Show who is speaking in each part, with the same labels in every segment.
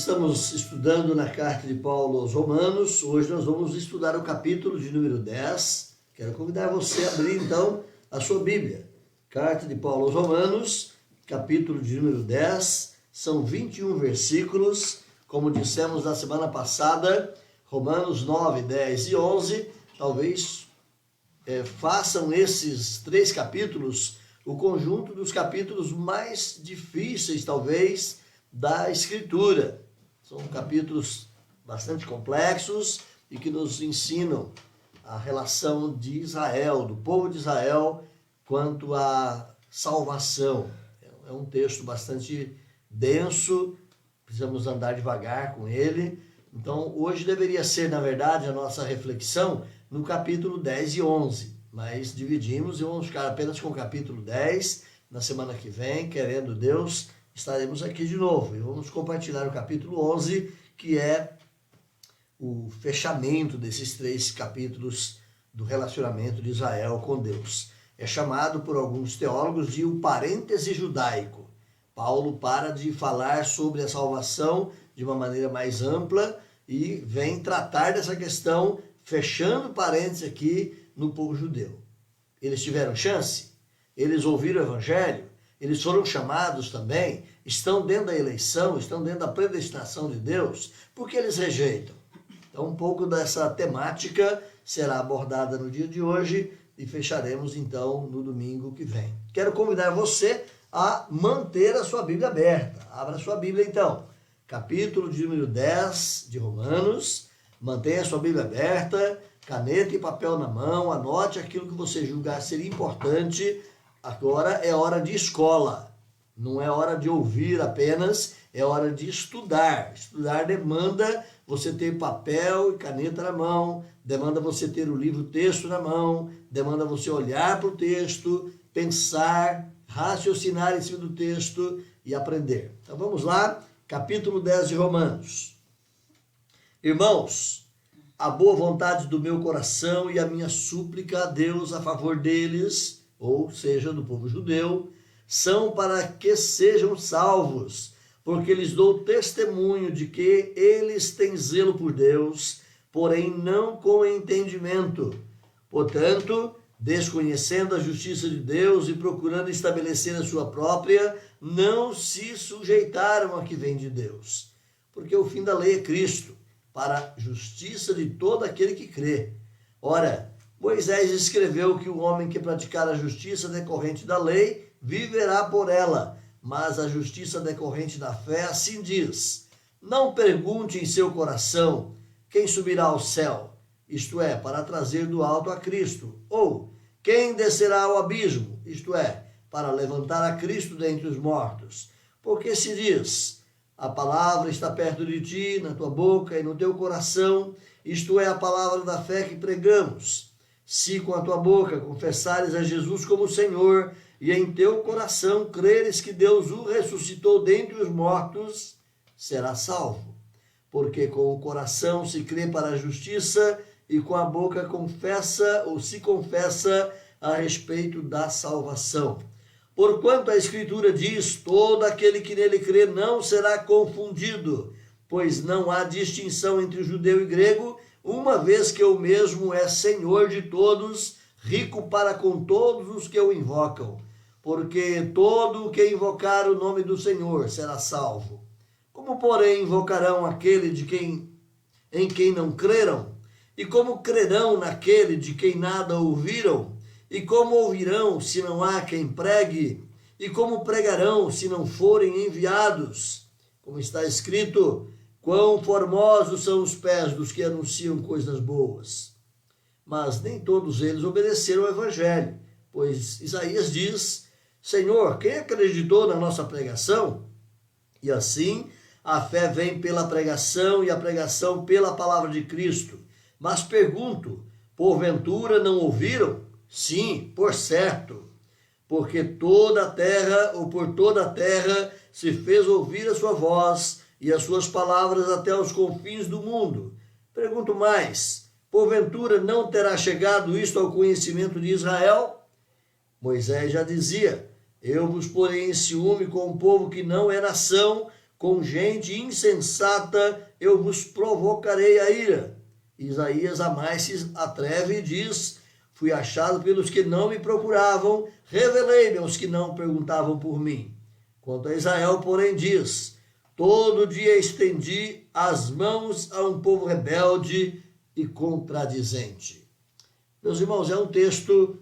Speaker 1: estamos estudando na carta de Paulo aos Romanos. Hoje nós vamos estudar o capítulo de número 10. Quero convidar você a abrir então a sua Bíblia. Carta de Paulo aos Romanos, capítulo de número 10. São 21 versículos. Como dissemos na semana passada, Romanos 9, 10 e 11, talvez façam esses 3 capítulos o conjunto dos capítulos mais difíceis, talvez, da Escritura. São capítulos bastante complexos e que nos ensinam a relação de Israel, do povo de Israel, quanto à salvação. É um texto bastante denso, precisamos andar devagar com ele. Então, hoje deveria ser, na verdade, a nossa reflexão no capítulo 10 e 11, mas dividimos e vamos ficar apenas com o capítulo 10. Na semana que vem, querendo Deus, estaremos aqui de novo e vamos compartilhar o capítulo 11, que é o fechamento desses 3 capítulos do relacionamento de Israel com Deus. É chamado por alguns teólogos de o parêntese judaico. Paulo para de falar sobre a salvação de uma maneira mais ampla e vem tratar dessa questão, fechando parênteses aqui no povo judeu. Eles tiveram chance? Eles ouviram o evangelho? Eles foram chamados também? Estão dentro da eleição? Estão dentro da predestinação de Deus? Por que eles rejeitam? Então, um pouco dessa temática será abordada no dia de hoje e fecharemos, então, no domingo que vem. Quero convidar você a manter a sua Bíblia aberta. Abra a sua Bíblia, então. Capítulo de número 10 de Romanos. Mantenha a sua Bíblia aberta, caneta e papel na mão, anote aquilo que você julgar ser importante. Agora é hora de escola, não é hora de ouvir apenas, é hora de estudar. Estudar demanda você ter papel e caneta na mão, demanda você ter o livro-texto na mão, demanda você olhar para o texto, pensar, raciocinar em cima do texto e aprender. Então vamos lá, capítulo 10 de Romanos. Irmãos, a boa vontade do meu coração e a minha súplica a Deus a favor deles, ou seja, do povo judeu, são para que sejam salvos, porque lhes dou testemunho de que eles têm zelo por Deus, porém não com entendimento. Portanto, desconhecendo a justiça de Deus e procurando estabelecer a sua própria, não se sujeitaram a que vem de Deus. Porque o fim da lei é Cristo, para a justiça de todo aquele que crê. Ora, Moisés escreveu que o homem que praticar a justiça decorrente da lei viverá por ela, mas a justiça decorrente da fé assim diz: não pergunte em seu coração quem subirá ao céu, isto é, para trazer do alto a Cristo, ou quem descerá ao abismo, isto é, para levantar a Cristo dentre os mortos. Porque se diz: a palavra está perto de ti, na tua boca e no teu coração, isto é, a palavra da fé que pregamos. Se com a tua boca confessares a Jesus como Senhor, e em teu coração creres que Deus o ressuscitou dentre os mortos, serás salvo. Porque com o coração se crê para a justiça, e com a boca confessa ou se confessa a respeito da salvação. Porquanto a Escritura diz: todo aquele que nele crê não será confundido, pois não há distinção entre judeu e grego, uma vez que o mesmo é Senhor de todos, rico para com todos os que o invocam. Porque todo o que invocar o nome do Senhor será salvo. Como, porém, invocarão aquele em quem não creram? E como crerão naquele de quem nada ouviram? E como ouvirão se não há quem pregue? E como pregarão se não forem enviados? Como está escrito: quão formosos são os pés dos que anunciam coisas boas. Mas nem todos eles obedeceram ao evangelho, pois Isaías diz: Senhor, quem acreditou na nossa pregação? E assim, a fé vem pela pregação e a pregação pela palavra de Cristo. Mas pergunto, porventura não ouviram? Sim, por certo, porque toda a terra, ou por toda a terra, se fez ouvir a sua voz e as suas palavras até os confins do mundo. Pergunto mais, porventura não terá chegado isto ao conhecimento de Israel? Moisés já dizia: eu vos porei em ciúme com um povo que não é nação, com gente insensata eu vos provocarei a ira. Isaías a mais se atreve e diz: fui achado pelos que não me procuravam, revelei-me aos que não perguntavam por mim. Quanto a Israel, porém, diz: todo dia estendi as mãos a um povo rebelde e contradizente. Meus irmãos, é um texto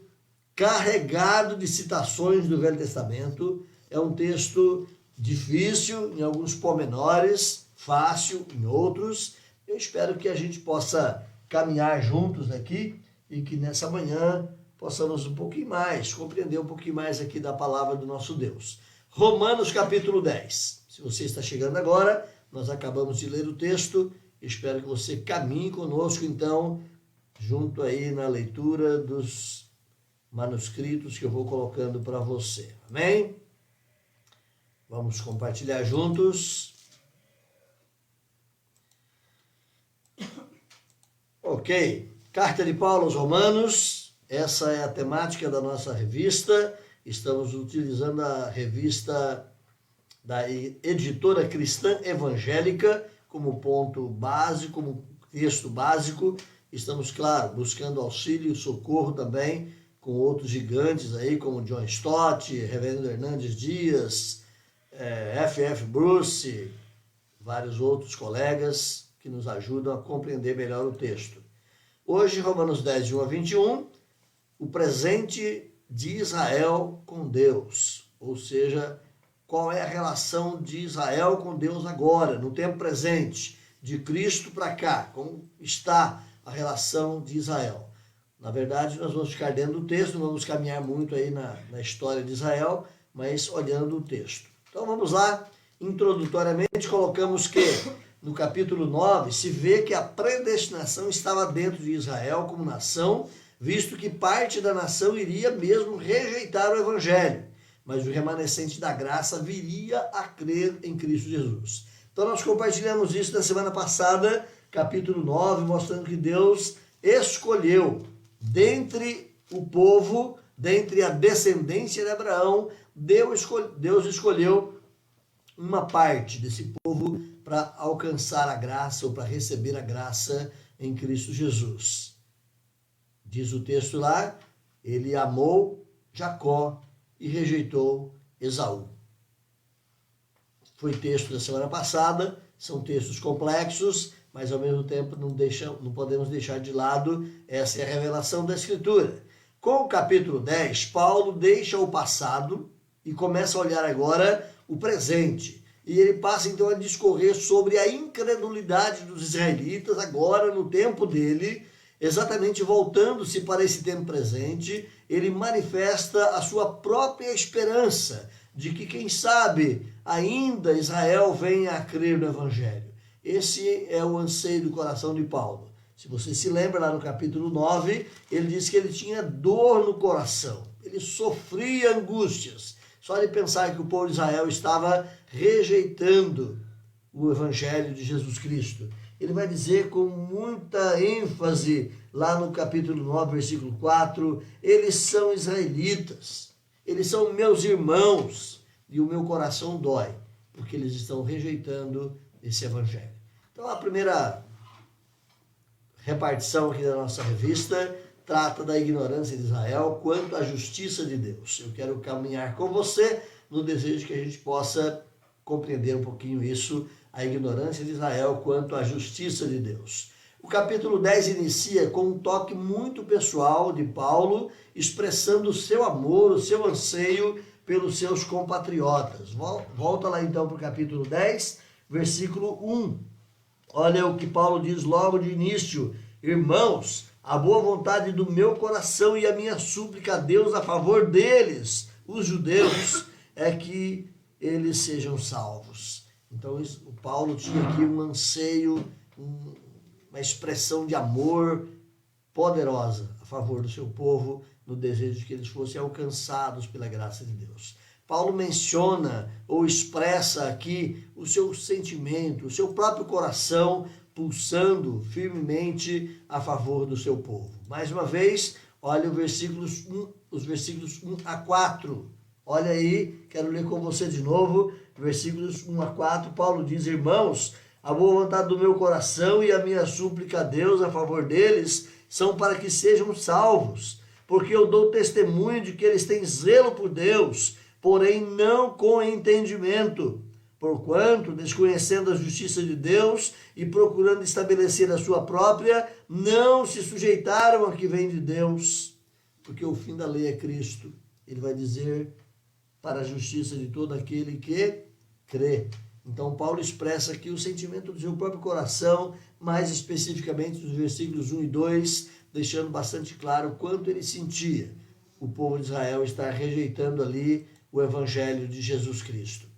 Speaker 1: carregado de citações do Velho Testamento, é um texto difícil em alguns pormenores, fácil em outros. Eu espero que a gente possa caminhar juntos aqui e que nessa manhã possamos um pouquinho mais, compreender um pouquinho mais aqui da palavra do nosso Deus. Romanos capítulo 10. Se você está chegando agora, nós acabamos de ler o texto. Espero que você caminhe conosco, então, junto aí na leitura dos manuscritos que eu vou colocando para você. Amém? Vamos compartilhar juntos. Ok. Carta de Paulo aos Romanos. Essa é a temática da nossa revista. Estamos utilizando a revista da editora cristã evangélica como ponto básico, como texto básico. Estamos, claro, buscando auxílio e socorro também com outros gigantes aí, como John Stott, Reverendo Hernandes Dias, F.F. Bruce, vários outros colegas que nos ajudam a compreender melhor o texto. Hoje, Romanos 10, de 1 a 21, o presente de Israel com Deus, ou seja, qual é a relação de Israel com Deus agora, no tempo presente, de Cristo para cá, como está a relação de Israel. Na verdade, nós vamos ficar dentro do texto, não vamos caminhar muito aí na história de Israel, mas olhando o texto. Então vamos lá, introdutoriamente colocamos que no capítulo 9 se vê que a predestinação estava dentro de Israel como nação, visto que parte da nação iria mesmo rejeitar o evangelho, mas o remanescente da graça viria a crer em Cristo Jesus. Então nós compartilhamos isso na semana passada, capítulo 9, mostrando que Deus escolheu dentre o povo, dentre a descendência de Abraão, Deus escolheu uma parte desse povo para alcançar a graça ou para receber a graça em Cristo Jesus. Diz o texto lá, ele amou Jacó e rejeitou Esaú. Foi texto da semana passada, são textos complexos, mas ao mesmo tempo não podemos deixar de lado, essa é a revelação da Escritura. Com o capítulo 10, Paulo deixa o passado e começa a olhar agora o presente. E ele passa então a discorrer sobre a incredulidade dos israelitas, agora no tempo dele, exatamente voltando-se para esse tempo presente, ele manifesta a sua própria esperança de que, quem sabe, ainda Israel venha a crer no Evangelho. Esse é o anseio do coração de Paulo. Se você se lembra, lá no capítulo 9, ele diz que ele tinha dor no coração, ele sofria angústias. Só de pensar que o povo de Israel estava rejeitando o Evangelho de Jesus Cristo. Ele vai dizer com muita ênfase, lá no capítulo 9, versículo 4, eles são israelitas, eles são meus irmãos, e o meu coração dói, porque eles estão rejeitando esse Evangelho. Então, a primeira repartição aqui da nossa revista trata da ignorância de Israel quanto à justiça de Deus. Eu quero caminhar com você no desejo que a gente possa compreender um pouquinho isso, a ignorância de Israel quanto à justiça de Deus. O capítulo 10 inicia com um toque muito pessoal de Paulo, expressando o seu amor, o seu anseio pelos seus compatriotas. Volta lá então para o capítulo 10, versículo 1. Olha o que Paulo diz logo de início: irmãos, a boa vontade do meu coração e a minha súplica a Deus a favor deles, os judeus, é que eles sejam salvos. Então o Paulo tinha aqui um anseio, uma expressão de amor poderosa a favor do seu povo, no desejo de que eles fossem alcançados pela graça de Deus. Paulo menciona ou expressa aqui o seu sentimento, o seu próprio coração pulsando firmemente a favor do seu povo. Mais uma vez, olha os versículos 1 a 4. Olha aí, quero ler com você de novo. versículos 1 a 4, Paulo diz: irmãos, a boa vontade do meu coração e a minha súplica a Deus a favor deles são para que sejam salvos, porque eu dou testemunho de que eles têm zelo por Deus, porém não com entendimento. Porquanto, desconhecendo a justiça de Deus e procurando estabelecer a sua própria, não se sujeitaram a que vem de Deus, porque o fim da lei é Cristo. Ele vai dizer: para a justiça de todo aquele que crê. Então Paulo expressa aqui o sentimento do seu próprio coração, mais especificamente nos versículos 1 e 2, deixando bastante claro o quanto ele sentia o povo de Israel estar rejeitando ali o evangelho de Jesus Cristo.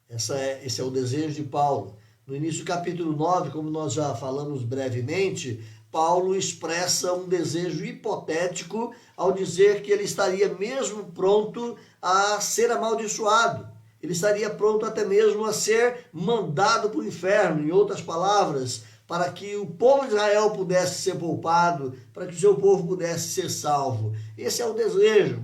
Speaker 1: Esse é o desejo de Paulo. No início do capítulo 9, como nós já falamos brevemente, Paulo expressa um desejo hipotético ao dizer que ele estaria mesmo pronto a ser amaldiçoado. Ele estaria pronto até mesmo a ser mandado para o inferno, em outras palavras, para que o povo de Israel pudesse ser poupado, para que o seu povo pudesse ser salvo. Esse é o desejo,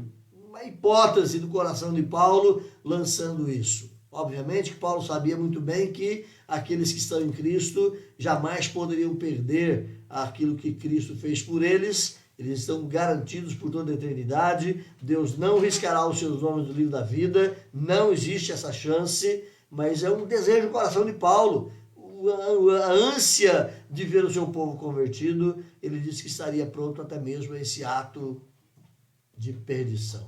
Speaker 1: uma hipótese do coração de Paulo lançando isso. Obviamente que Paulo sabia muito bem que aqueles que estão em Cristo jamais poderiam perder aquilo que Cristo fez por eles. Eles estão garantidos por toda a eternidade. Deus não riscará os seus nomes do livro da vida. Não existe essa chance, mas é um desejo do coração de Paulo. A ânsia de ver o seu povo convertido. Ele disse que estaria pronto até mesmo a esse ato de perdição.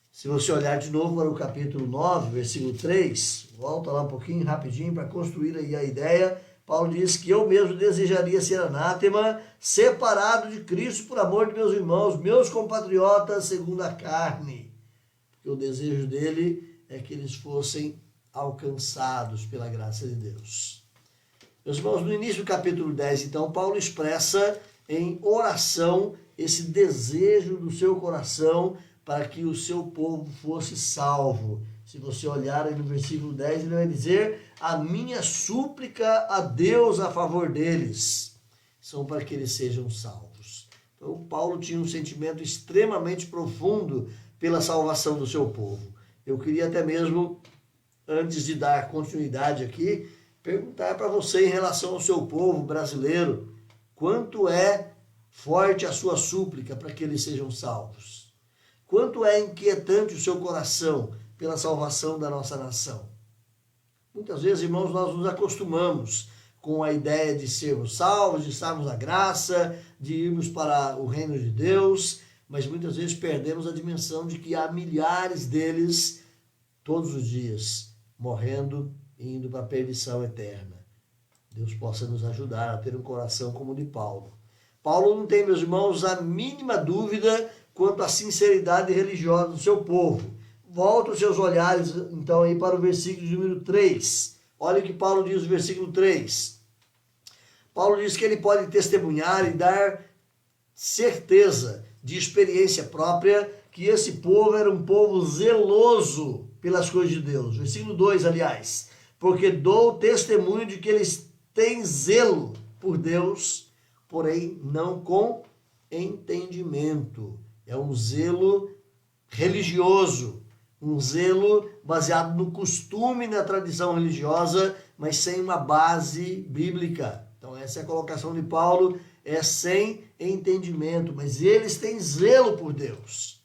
Speaker 1: Se você olhar de novo para o capítulo 9, versículo 3, volta lá um pouquinho, rapidinho, para construir aí a ideia. Paulo diz que eu mesmo desejaria ser anátema, separado de Cristo por amor de meus irmãos, meus compatriotas segundo a carne. Porque o desejo dele é que eles fossem alcançados pela graça de Deus. Meus irmãos, no início do capítulo 10, então, Paulo expressa em oração esse desejo do seu coração para que o seu povo fosse salvo. Se você olhar aí no versículo 10, ele vai dizer: a minha súplica a Deus a favor deles são para que eles sejam salvos. Então, Paulo tinha um sentimento extremamente profundo pela salvação do seu povo. Eu queria até mesmo, antes de dar continuidade aqui, perguntar para você em relação ao seu povo brasileiro, quanto é forte a sua súplica para que eles sejam salvos? Quanto é inquietante o seu coração pela salvação da nossa nação? Muitas vezes, irmãos, nós nos acostumamos com a ideia de sermos salvos, de estarmos na graça, de irmos para o reino de Deus, mas muitas vezes perdemos a dimensão de que há milhares deles todos os dias morrendo e indo para a perdição eterna. Deus possa nos ajudar a ter um coração como o de Paulo. Paulo não tem, meus irmãos, a mínima dúvida quanto à sinceridade religiosa do seu povo. Volta os seus olhares, então, aí para o versículo de número 3. Olha o que Paulo diz no versículo 3. Paulo diz que ele pode testemunhar e dar certeza de experiência própria que esse povo era um povo zeloso pelas coisas de Deus. Versículo 2, aliás. Porque dou testemunho de que eles têm zelo por Deus, porém não com entendimento. É um zelo religioso, um zelo baseado no costume e na tradição religiosa, mas sem uma base bíblica. Então essa é a colocação de Paulo, é sem entendimento, mas eles têm zelo por Deus.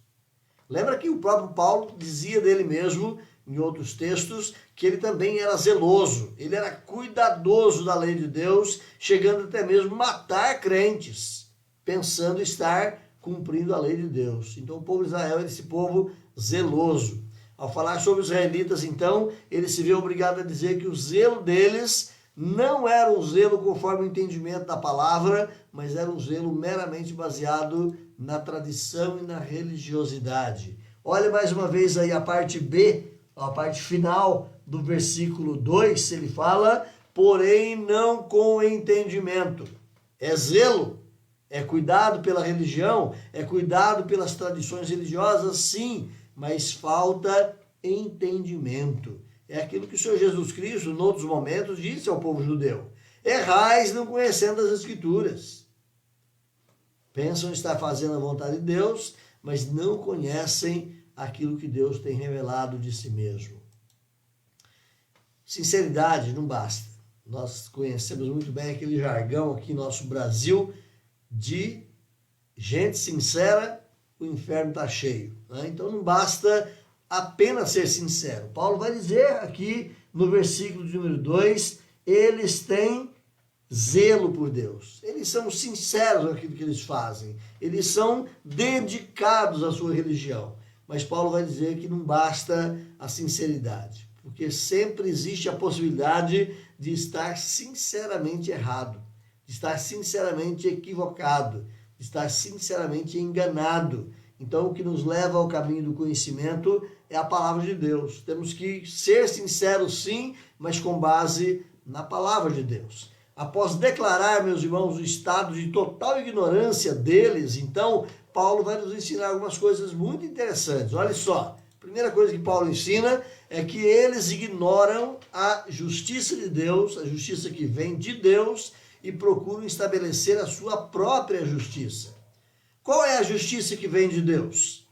Speaker 1: Lembra que o próprio Paulo dizia dele mesmo, em outros textos, que ele também era zeloso, ele era cuidadoso da lei de Deus, chegando até mesmo a matar crentes, pensando estar cumprindo a lei de Deus. Então o povo de Israel era esse povo zeloso. Ao falar sobre os israelitas, então, ele se vê obrigado a dizer que o zelo deles não era um zelo conforme o entendimento da palavra, mas era um zelo meramente baseado na tradição e na religiosidade. Olha mais uma vez aí a parte B, a parte final do versículo 2, ele fala: porém não com entendimento. É zelo, é cuidado pela religião, é cuidado pelas tradições religiosas, sim, mas falta entendimento. É aquilo que o Senhor Jesus Cristo, em outros momentos, disse ao povo judeu: errais não conhecendo as Escrituras. Pensam estar fazendo a vontade de Deus, mas não conhecem aquilo que Deus tem revelado de si mesmo. Sinceridade não basta. Nós conhecemos muito bem aquele jargão aqui no nosso Brasil de gente sincera, o inferno está cheio, né? Então não basta apenas ser sincero. Paulo vai dizer aqui no versículo de número 2, eles têm zelo por Deus. Eles são sinceros naquilo que eles fazem. Eles são dedicados à sua religião. Mas Paulo vai dizer que não basta a sinceridade, porque sempre existe a possibilidade de estar sinceramente errado, de estar sinceramente equivocado, de estar sinceramente enganado. Então, o que nos leva ao caminho do conhecimento é a palavra de Deus. Temos que ser sinceros, sim, mas com base na palavra de Deus. Após declarar, meus irmãos, o estado de total ignorância deles, então, Paulo vai nos ensinar algumas coisas muito interessantes. Olha só, a primeira coisa que Paulo ensina é que eles ignoram a justiça de Deus, a justiça que vem de Deus, e procuram estabelecer a sua própria justiça. Qual é a justiça que vem de Deus?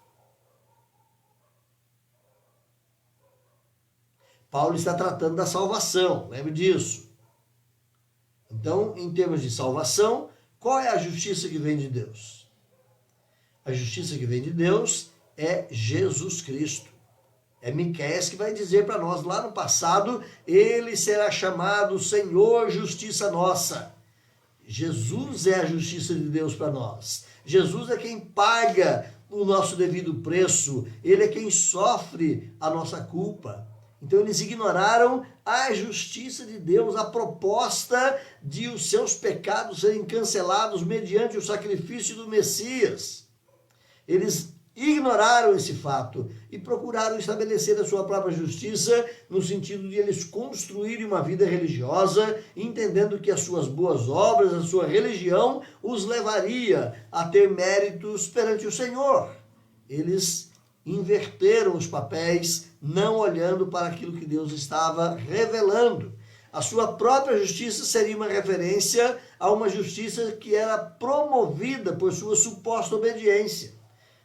Speaker 1: Paulo está tratando da salvação, lembre disso. Então, em termos de salvação, qual é a justiça que vem de Deus? A justiça que vem de Deus é Jesus Cristo. É Miqueias que vai dizer para nós lá no passado, ele será chamado Senhor Justiça Nossa. Jesus é a justiça de Deus para nós. Jesus é quem paga o nosso devido preço. Ele é quem sofre a nossa culpa. Então eles ignoraram a justiça de Deus, a proposta de os seus pecados serem cancelados mediante o sacrifício do Messias. Eles ignoraram esse fato e procuraram estabelecer a sua própria justiça no sentido de eles construírem uma vida religiosa, entendendo que as suas boas obras, a sua religião, os levaria a ter méritos perante o Senhor. Eles inverteram os papéis, não olhando para aquilo que Deus estava revelando. A sua própria justiça seria uma referência a uma justiça que era promovida por sua suposta obediência.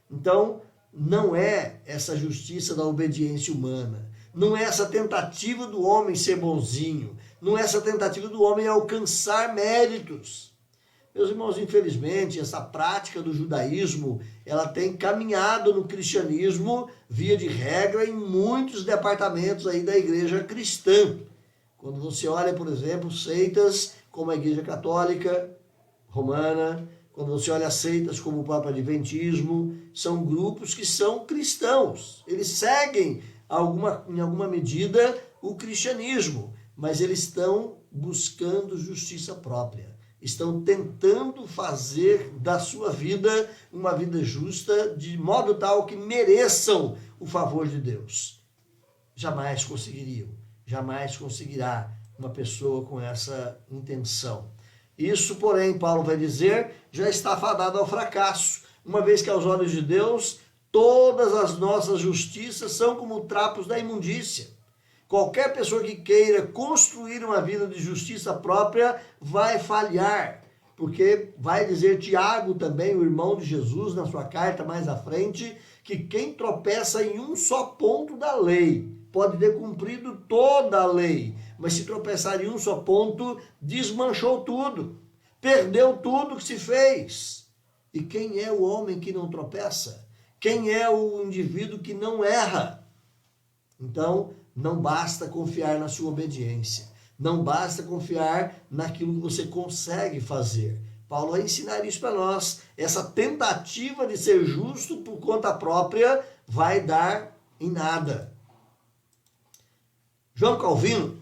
Speaker 1: Então, não é essa justiça da obediência humana, não é essa tentativa do homem ser bonzinho, não é essa tentativa do homem alcançar méritos. Meus irmãos, infelizmente, essa prática do judaísmo, ela tem caminhado no cristianismo, via de regra, em muitos departamentos aí da igreja cristã. Quando você olha, por exemplo, seitas como a Igreja Católica Romana, quando você olha seitas como o próprio Adventismo, são grupos que são cristãos. Eles seguem, em alguma medida, o cristianismo, mas eles estão buscando justiça própria. Estão tentando fazer da sua vida uma vida justa, de modo tal que mereçam o favor de Deus. Jamais conseguiriam, jamais conseguirá uma pessoa com essa intenção. Isso, porém, Paulo vai dizer, já está fadado ao fracasso, uma vez que aos olhos de Deus, todas as nossas justiças são como trapos da imundícia. Qualquer pessoa que queira construir uma vida de justiça própria vai falhar, porque vai dizer Tiago também, o irmão de Jesus, na sua carta mais à frente, que quem tropeça em um só ponto da lei pode ter cumprido toda a lei, mas se tropeçar em um só ponto, desmanchou tudo, perdeu tudo que se fez. E quem é o homem que não tropeça? Quem é o indivíduo que não erra? Então, não basta confiar na sua obediência, não basta confiar naquilo que você consegue fazer. Paulo vai ensinar isso para nós. Essa tentativa de ser justo por conta própria vai dar em nada. João Calvino,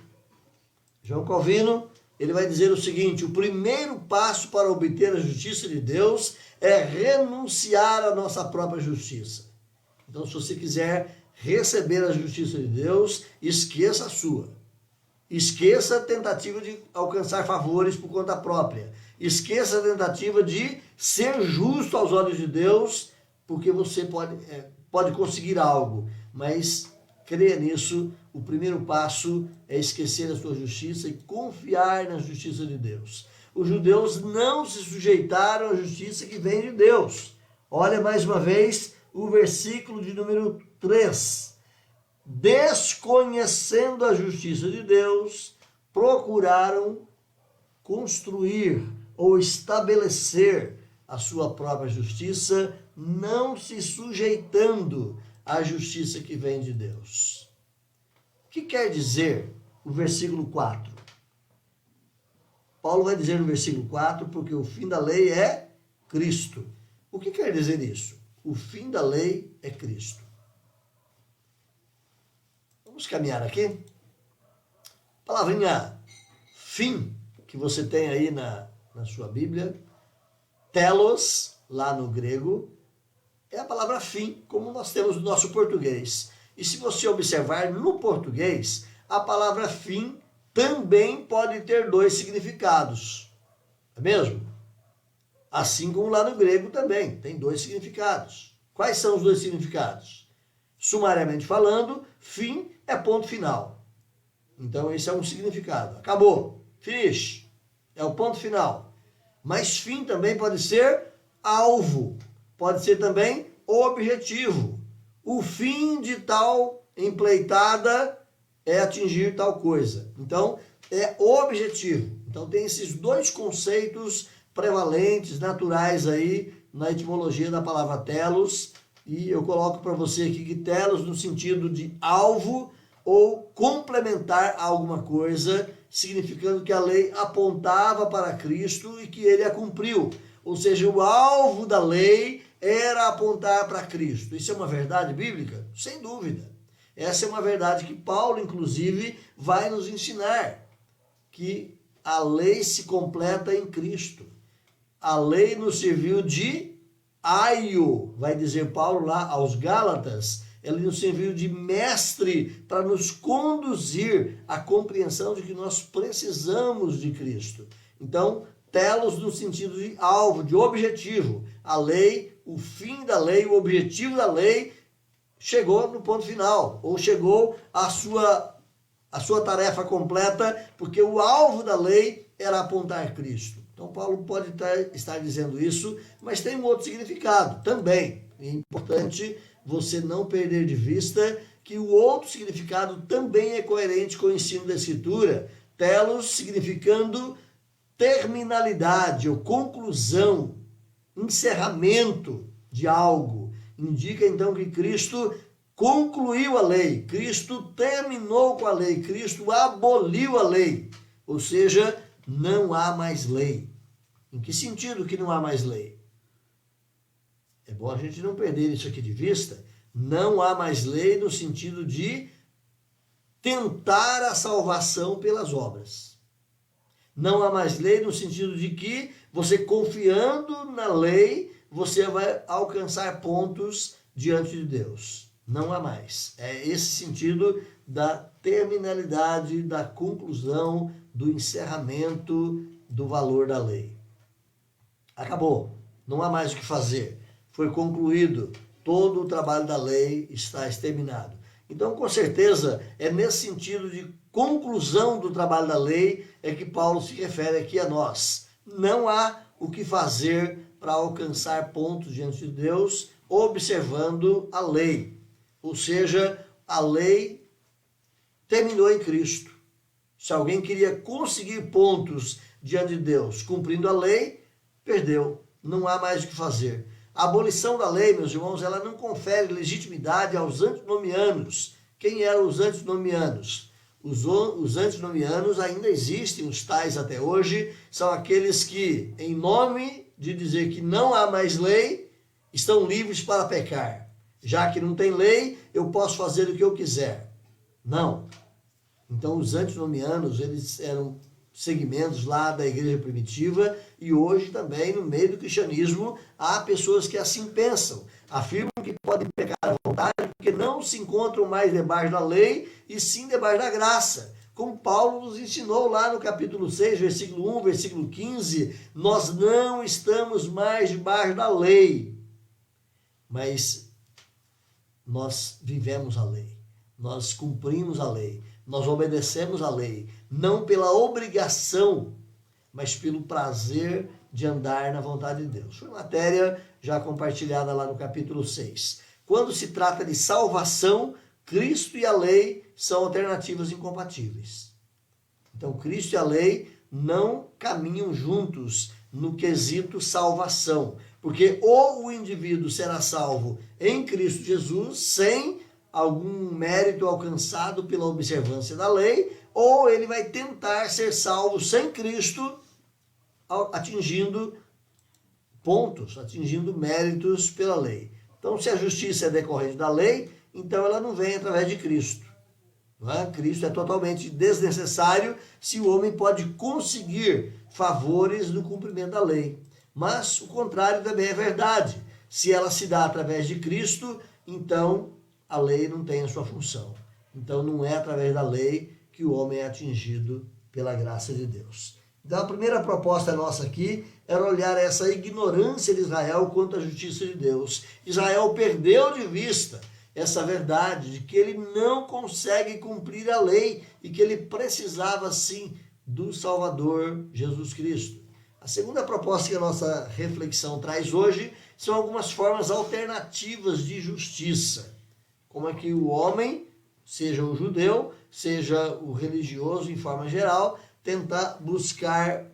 Speaker 1: ele vai dizer o seguinte: o primeiro passo para obter a justiça de Deus é renunciar à nossa própria justiça. Então, se você quiser receber a justiça de Deus, esqueça a sua. Esqueça a tentativa de alcançar favores por conta própria. Esqueça a tentativa de ser justo aos olhos de Deus, porque você pode conseguir algo, mas creia nisso. O primeiro passo é esquecer a sua justiça e confiar na justiça de Deus. Os judeus não se sujeitaram à justiça que vem de Deus. Olha mais uma vez o versículo de número 3. Desconhecendo a justiça de Deus, procuraram construir ou estabelecer a sua própria justiça, não se sujeitando à justiça que vem de Deus. O que quer dizer o versículo 4? Paulo vai dizer no versículo 4, porque o fim da lei é Cristo. O que quer dizer isso? O fim da lei é Cristo. Vamos caminhar aqui. A palavrinha fim, que você tem aí na sua Bíblia, telos, lá no grego, é a palavra fim, como nós temos no nosso português. E se você observar no português, a palavra fim também pode ter dois significados. É mesmo? Assim como lá no grego também, tem dois significados. Quais são os dois significados? Sumariamente falando, fim é ponto final. Então esse é um significado. Acabou. Finish. É o ponto final. Mas fim também pode ser alvo. Pode ser também objetivo. O fim de tal empreitada é atingir tal coisa. Então, é objetivo. Então, tem esses dois conceitos prevalentes, naturais aí na etimologia da palavra telos. E eu coloco para você aqui que telos no sentido de alvo ou complementar a alguma coisa, significando que a lei apontava para Cristo e que ele a cumpriu. Ou seja, o alvo da lei era apontar para Cristo. Isso é uma verdade bíblica? Sem dúvida. Essa é uma verdade que Paulo, inclusive, vai nos ensinar, que a lei se completa em Cristo. A lei nos serviu de aio, vai dizer Paulo lá aos Gálatas, ele nos serviu de mestre para nos conduzir à compreensão de que nós precisamos de Cristo. Então, telos no sentido de alvo, de objetivo. A lei, o fim da lei, o objetivo da lei chegou no ponto final, ou chegou à sua tarefa completa, porque o alvo da lei era apontar Cristo. Então, Paulo pode estar dizendo isso, mas tem um outro significado também. É importante você não perder de vista que o outro significado também é coerente com o ensino da Escritura. Telos significando terminalidade ou conclusão, encerramento de algo. Indica então que Cristo concluiu a lei, Cristo terminou com a lei, Cristo aboliu a lei. Ou seja, não há mais lei. Em que sentido que não há mais lei? É bom a gente não perder isso aqui de vista. Não há mais lei no sentido de tentar a salvação pelas obras. Não há mais lei no sentido de que você confiando na lei, você vai alcançar pontos diante de Deus. Não há mais. É esse sentido da terminalidade, da conclusão, do encerramento do valor da lei. Acabou. Não há mais o que fazer. Foi concluído. Todo o trabalho da lei está exterminado. Então, com certeza, é nesse sentido de conclusão do trabalho da lei é que Paulo se refere aqui a nós. Não há o que fazer para alcançar pontos diante de Deus, observando a lei. Ou seja, a lei terminou em Cristo. Se alguém queria conseguir pontos diante de Deus cumprindo a lei, perdeu. Não há mais o que fazer. A abolição da lei, meus irmãos, ela não confere legitimidade aos antinomianos. Quem eram os antinomianos? Os antinomianos ainda existem, os tais até hoje, são aqueles que, em nome de dizer que não há mais lei, estão livres para pecar. Já que não tem lei, eu posso fazer o que eu quiser. Não. Então, os antinomianos, eles eram segmentos lá da igreja primitiva e hoje também, no meio do cristianismo, há pessoas que assim pensam. Afirmam que podem pecar à vontade porque não se encontram mais debaixo da lei e sim debaixo da graça. Como Paulo nos ensinou lá no capítulo 6, versículo 1, versículo 15, nós não estamos mais debaixo da lei, mas nós vivemos a lei, nós cumprimos a lei, nós obedecemos a lei, não pela obrigação, mas pelo prazer de andar na vontade de Deus. Foi matéria já compartilhada lá no capítulo 6. quando se trata de salvação, Cristo e a lei são alternativas incompatíveis. Então, Cristo e a lei não caminham juntos no quesito salvação, porque ou o indivíduo será salvo em Cristo Jesus sem algum mérito alcançado pela observância da lei, ou ele vai tentar ser salvo sem Cristo, atingindo pontos, atingindo méritos pela lei. Então, se a justiça é decorrente da lei, então ela não vem através de Cristo. Não é? Cristo é totalmente desnecessário se o homem pode conseguir favores no cumprimento da lei. Mas o contrário também é verdade. Se ela se dá através de Cristo, então a lei não tem a sua função. Então não é através da lei que o homem é atingido pela graça de Deus. Então a primeira proposta nossa aqui era olhar essa ignorância de Israel quanto à justiça de Deus. Israel perdeu de vista essa verdade de que ele não consegue cumprir a lei e que ele precisava sim do Salvador Jesus Cristo. A segunda proposta que a nossa reflexão traz hoje são algumas formas alternativas de justiça. Como é que o homem, seja o judeu, seja o religioso em forma geral, tentar buscar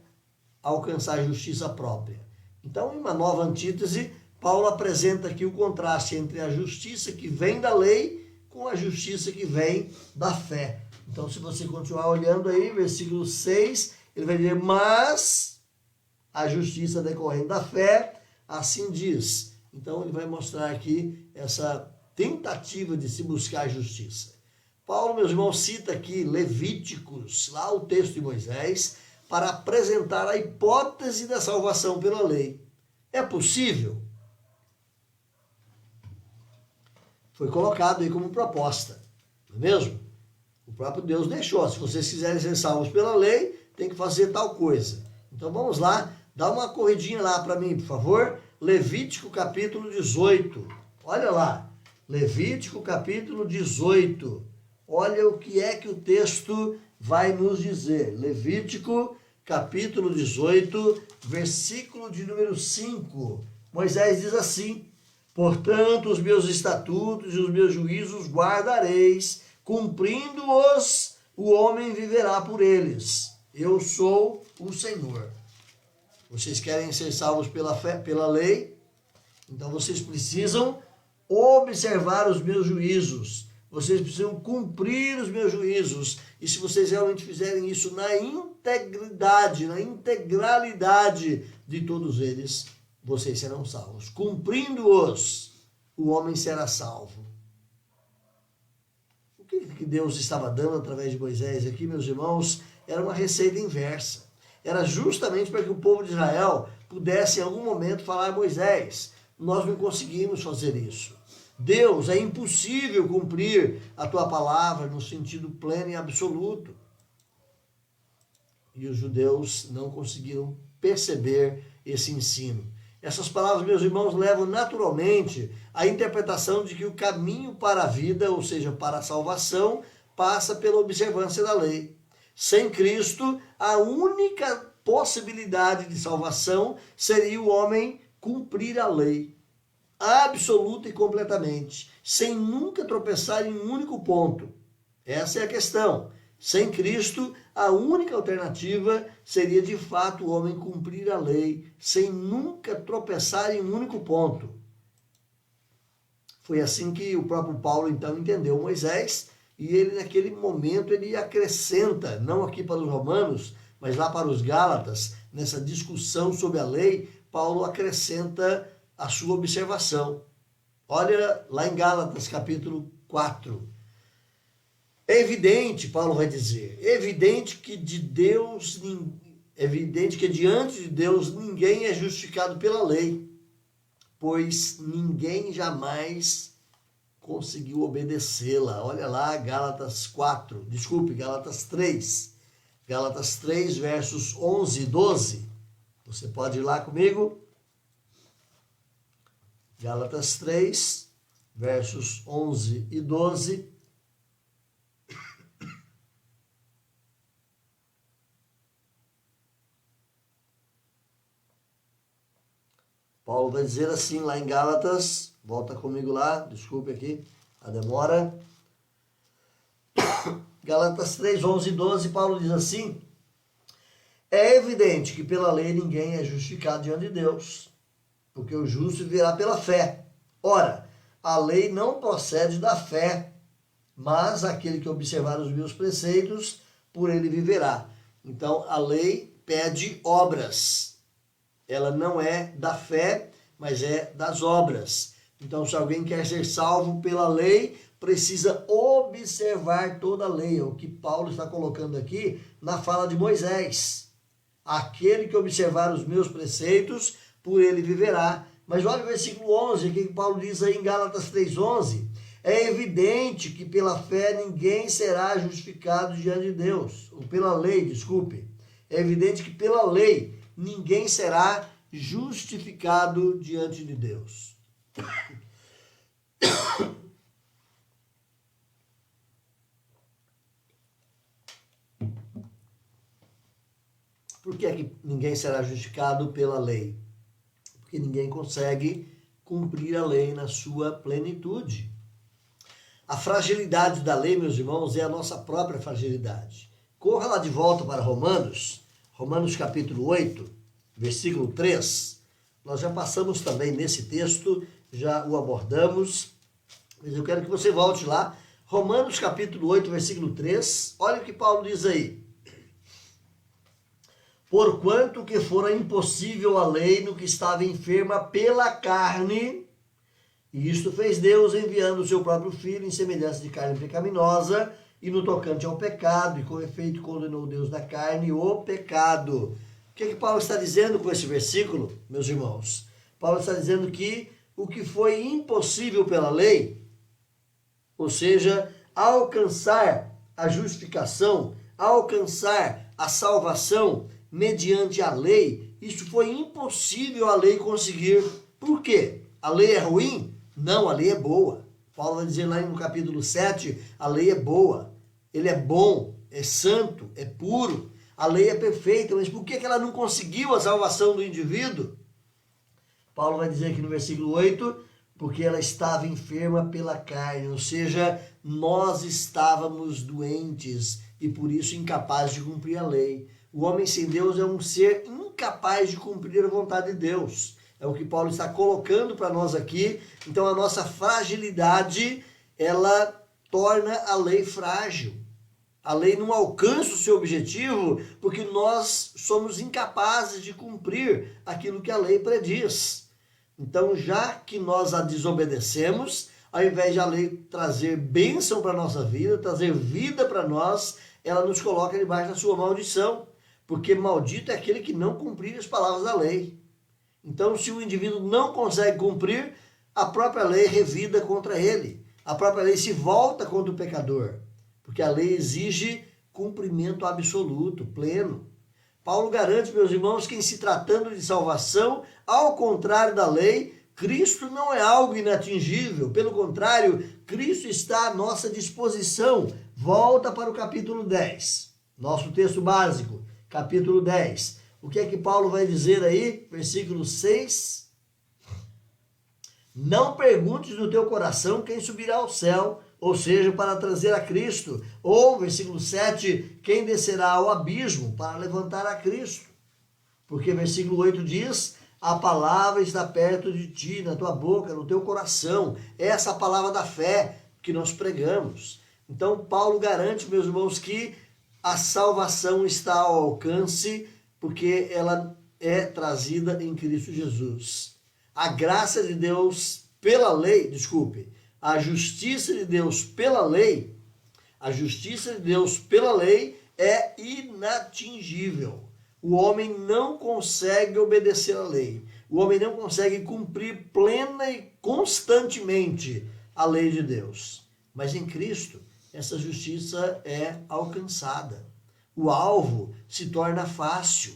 Speaker 1: alcançar justiça própria. Então, em uma nova antítese, Paulo apresenta aqui o contraste entre a justiça que vem da lei com a justiça que vem da fé. Então, se você continuar olhando aí, versículo 6, ele vai dizer, mas a justiça decorrente da fé, assim diz. Então, ele vai mostrar aqui essa tentativa de se buscar justiça. Paulo, meus irmãos, cita aqui Levíticos, lá o texto de Moisés, para apresentar a hipótese da salvação pela lei. É possível? Foi colocado aí como proposta, não é mesmo? O próprio Deus deixou, se vocês quiserem ser salvos pela lei, tem que fazer tal coisa. Então vamos lá, dá uma corridinha lá para mim, por favor. Levítico capítulo 18, olha lá, Levítico capítulo 18, olha o que é que o texto vai nos dizer. Levítico capítulo 18, versículo de número 5, Moisés diz assim, portanto, os meus estatutos e os meus juízos guardareis, cumprindo-os, o homem viverá por eles. Eu sou o Senhor. Vocês querem ser salvos pela fé, pela lei? Então vocês precisam observar os meus juízos. Vocês precisam cumprir os meus juízos. E se vocês realmente fizerem isso na integridade, na integralidade de todos eles, vocês serão salvos. Cumprindo-os, o homem será salvo. O que Deus estava dando através de Moisés aqui, meus irmãos, era uma receita inversa. Era justamente para que o povo de Israel pudesse em algum momento falar a Moisés, nós não conseguimos fazer isso. Deus, é impossível cumprir a tua palavra no sentido pleno e absoluto. E os judeus não conseguiram perceber esse ensino. Essas palavras, meus irmãos, levam naturalmente à interpretação de que o caminho para a vida, ou seja, para a salvação, passa pela observância da lei. Sem Cristo, a única possibilidade de salvação seria o homem cumprir a lei, absoluta e completamente, sem nunca tropeçar em um único ponto. Essa é a questão. Sem Cristo, a única alternativa seria de fato o homem cumprir a lei, sem nunca tropeçar em um único ponto. Foi assim que o próprio Paulo então entendeu Moisés, e ele naquele momento ele acrescenta, não aqui para os romanos, mas lá para os gálatas, nessa discussão sobre a lei, Paulo acrescenta a sua observação. Olha lá em Gálatas capítulo 4. É evidente, Paulo vai dizer, é evidente que diante de Deus ninguém é justificado pela lei, pois ninguém jamais conseguiu obedecê-la. Olha lá, Gálatas 3. Gálatas 3, versos 11 e 12. Você pode ir lá comigo? Gálatas 3, versos 11 e 12. Paulo vai dizer assim lá em Gálatas, volta comigo lá, desculpe aqui a demora. Gálatas 3, 11 e 12, Paulo diz assim: é evidente que pela lei ninguém é justificado diante de Deus, porque o justo viverá pela fé. Ora, a lei não procede da fé, mas aquele que observar os meus preceitos, por ele viverá. Então, a lei pede obras. Ela não é da fé, mas é das obras. Então, se alguém quer ser salvo pela lei, precisa observar toda a lei. É o que Paulo está colocando aqui na fala de Moisés. Aquele que observar os meus preceitos, por ele viverá. Mas olha o versículo 11, que Paulo diz aí em Gálatas 3:11. É evidente que pela fé ninguém será justificado diante de Deus. Ou pela lei, desculpe. É evidente que pela lei ninguém será justificado diante de Deus. Por que é que ninguém será justificado pela lei? Porque ninguém consegue cumprir a lei na sua plenitude. A fragilidade da lei, meus irmãos, é a nossa própria fragilidade. Corra lá de volta para Romanos, Romanos capítulo 8, versículo 3. Nós já passamos também nesse texto, já o abordamos, mas eu quero que você volte lá. Romanos capítulo 8, versículo 3. Olha o que Paulo diz aí. Porquanto que fora impossível a lei no que estava enferma pela carne, e isto fez Deus enviando o seu próprio Filho em semelhança de carne pecaminosa, e no tocante ao pecado, e com efeito condenou Deus da carne o pecado. O que Paulo está dizendo com esse versículo, meus irmãos? Paulo está dizendo que o que foi impossível pela lei, ou seja, alcançar a justificação, alcançar a salvação mediante a lei, isso foi impossível a lei conseguir. Por quê? A lei é ruim? Não, a lei é boa. Paulo vai dizer lá no capítulo 7, a lei é boa, ele é bom, é santo, é puro, a lei é perfeita, mas por que ela não conseguiu a salvação do indivíduo? Paulo vai dizer aqui no versículo 8, porque ela estava enferma pela carne, ou seja, nós estávamos doentes e por isso incapazes de cumprir a lei. O homem sem Deus é um ser incapaz de cumprir a vontade de Deus. É o que Paulo está colocando para nós aqui. Então a nossa fragilidade, ela torna a lei frágil. A lei não alcança o seu objetivo porque nós somos incapazes de cumprir aquilo que a lei prediz. Então, já que nós a desobedecemos, ao invés de a lei trazer bênção para a nossa vida, trazer vida para nós, ela nos coloca debaixo da sua maldição. Porque maldito é aquele que não cumprir as palavras da lei. Então, se o indivíduo não consegue cumprir, a própria lei revida contra ele. A própria lei se volta contra o pecador. Porque a lei exige cumprimento absoluto, pleno. Paulo garante, meus irmãos, que em se tratando de salvação, ao contrário da lei, Cristo não é algo inatingível. Pelo contrário, Cristo está à nossa disposição. Volta para o capítulo 10, nosso texto básico, capítulo 10. O que é que Paulo vai dizer aí? Versículo 6. Não perguntes no teu coração quem subirá ao céu, ou seja, para trazer a Cristo. Ou, versículo 7, quem descerá ao abismo para levantar a Cristo. Porque versículo 8 diz, a palavra está perto de ti, na tua boca, no teu coração. Essa é a palavra da fé que nós pregamos. Então, Paulo garante, meus irmãos, que a salvação está ao alcance, porque ela é trazida em Cristo Jesus. A graça de Deus pela lei, a justiça de Deus pela lei, é inatingível. O homem não consegue obedecer à lei. O homem não consegue cumprir plena e constantemente a lei de Deus. Mas em Cristo, essa justiça é alcançada. O alvo se torna fácil.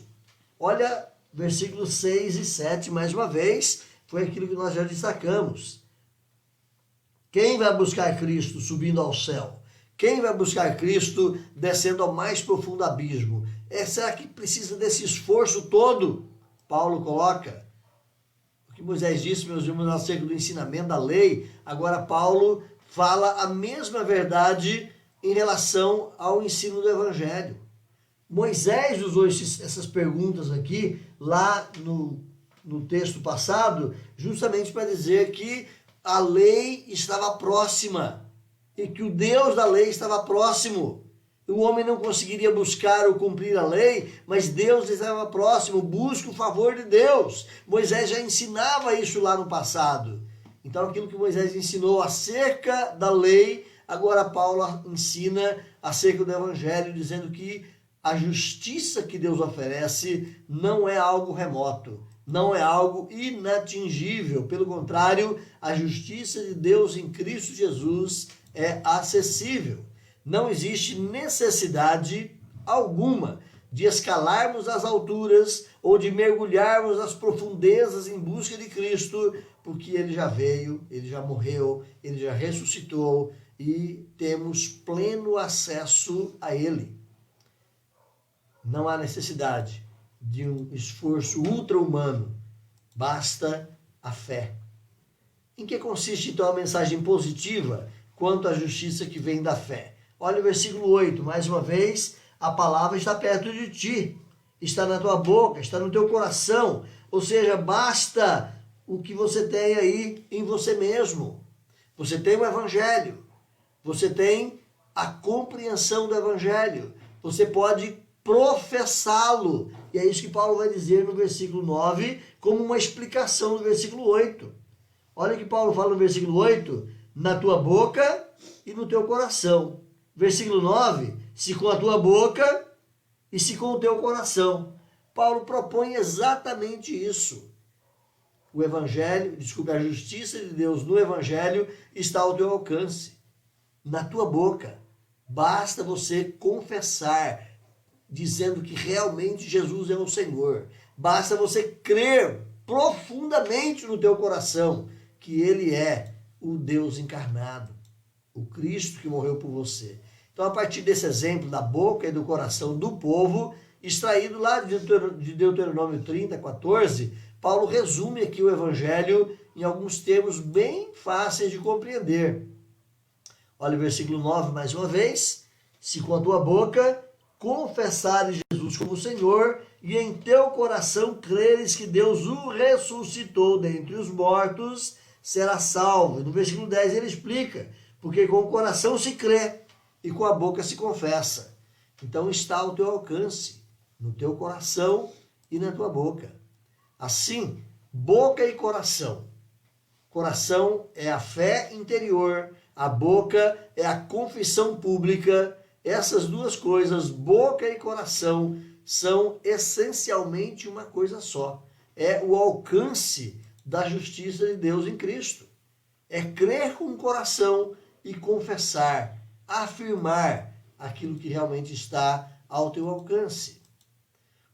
Speaker 1: Olha, versículos 6 e 7, mais uma vez, foi aquilo que nós já destacamos. Quem vai buscar Cristo subindo ao céu? Quem vai buscar Cristo descendo ao mais profundo abismo? Será que precisa desse esforço todo? Paulo coloca. que Moisés disse, meus irmãos, acerca do ensinamento da lei, agora Paulo fala a mesma verdade em relação ao ensino do Evangelho. Moisés usou essas perguntas aqui, lá no texto passado, justamente para dizer que a lei estava próxima e que o Deus da lei estava próximo. O homem não conseguiria buscar ou cumprir a lei, mas Deus estava próximo, busca o favor de Deus. Moisés já ensinava isso lá no passado. Então aquilo que Moisés ensinou acerca da lei, agora Paulo ensina acerca do Evangelho, dizendo que a justiça que Deus oferece não é algo remoto, não é algo inatingível. Pelo contrário, a justiça de Deus em Cristo Jesus é acessível. Não existe necessidade alguma de escalarmos as alturas ou de mergulharmos as profundezas em busca de Cristo, porque Ele já veio, Ele já morreu, Ele já ressuscitou e temos pleno acesso a Ele. Não há necessidade de um esforço ultra-humano, basta a fé. Em que consiste então a mensagem positiva quanto à justiça que vem da fé? Olha o versículo 8, mais uma vez, a palavra está perto de ti, está na tua boca, está no teu coração, ou seja, basta o que você tem aí em você mesmo. Você tem o Evangelho, você tem a compreensão do Evangelho, você pode professá-lo. E é isso que Paulo vai dizer no versículo 9, como uma explicação do versículo 8. Olha o que Paulo fala no versículo 8, na tua boca e no teu coração. Versículo 9, se com a tua boca e se com o teu coração. Paulo propõe exatamente isso. O Evangelho, a justiça de Deus no Evangelho está ao teu alcance, na tua boca. Basta você confessar, dizendo que realmente Jesus é o Senhor. Basta você crer profundamente no teu coração que Ele é o Deus encarnado, o Cristo que morreu por você. Então, a partir desse exemplo da boca e do coração do povo, extraído lá de Deuteronômio 30, 14, Paulo resume aqui o Evangelho em alguns termos bem fáceis de compreender. Olha o versículo 9 mais uma vez. Se com a tua boca confessares Jesus como Senhor e em teu coração creres que Deus o ressuscitou dentre os mortos, será salvo. E no versículo 10 ele explica, porque com o coração se crê e com a boca se confessa. Então está ao teu alcance, no teu coração e na tua boca. Assim, boca e coração. Coração é a fé interior, a boca é a confissão pública. Essas duas coisas, boca e coração, são essencialmente uma coisa só. É o alcance da justiça de Deus em Cristo. É crer com o coração e confessar, afirmar aquilo que realmente está ao teu alcance.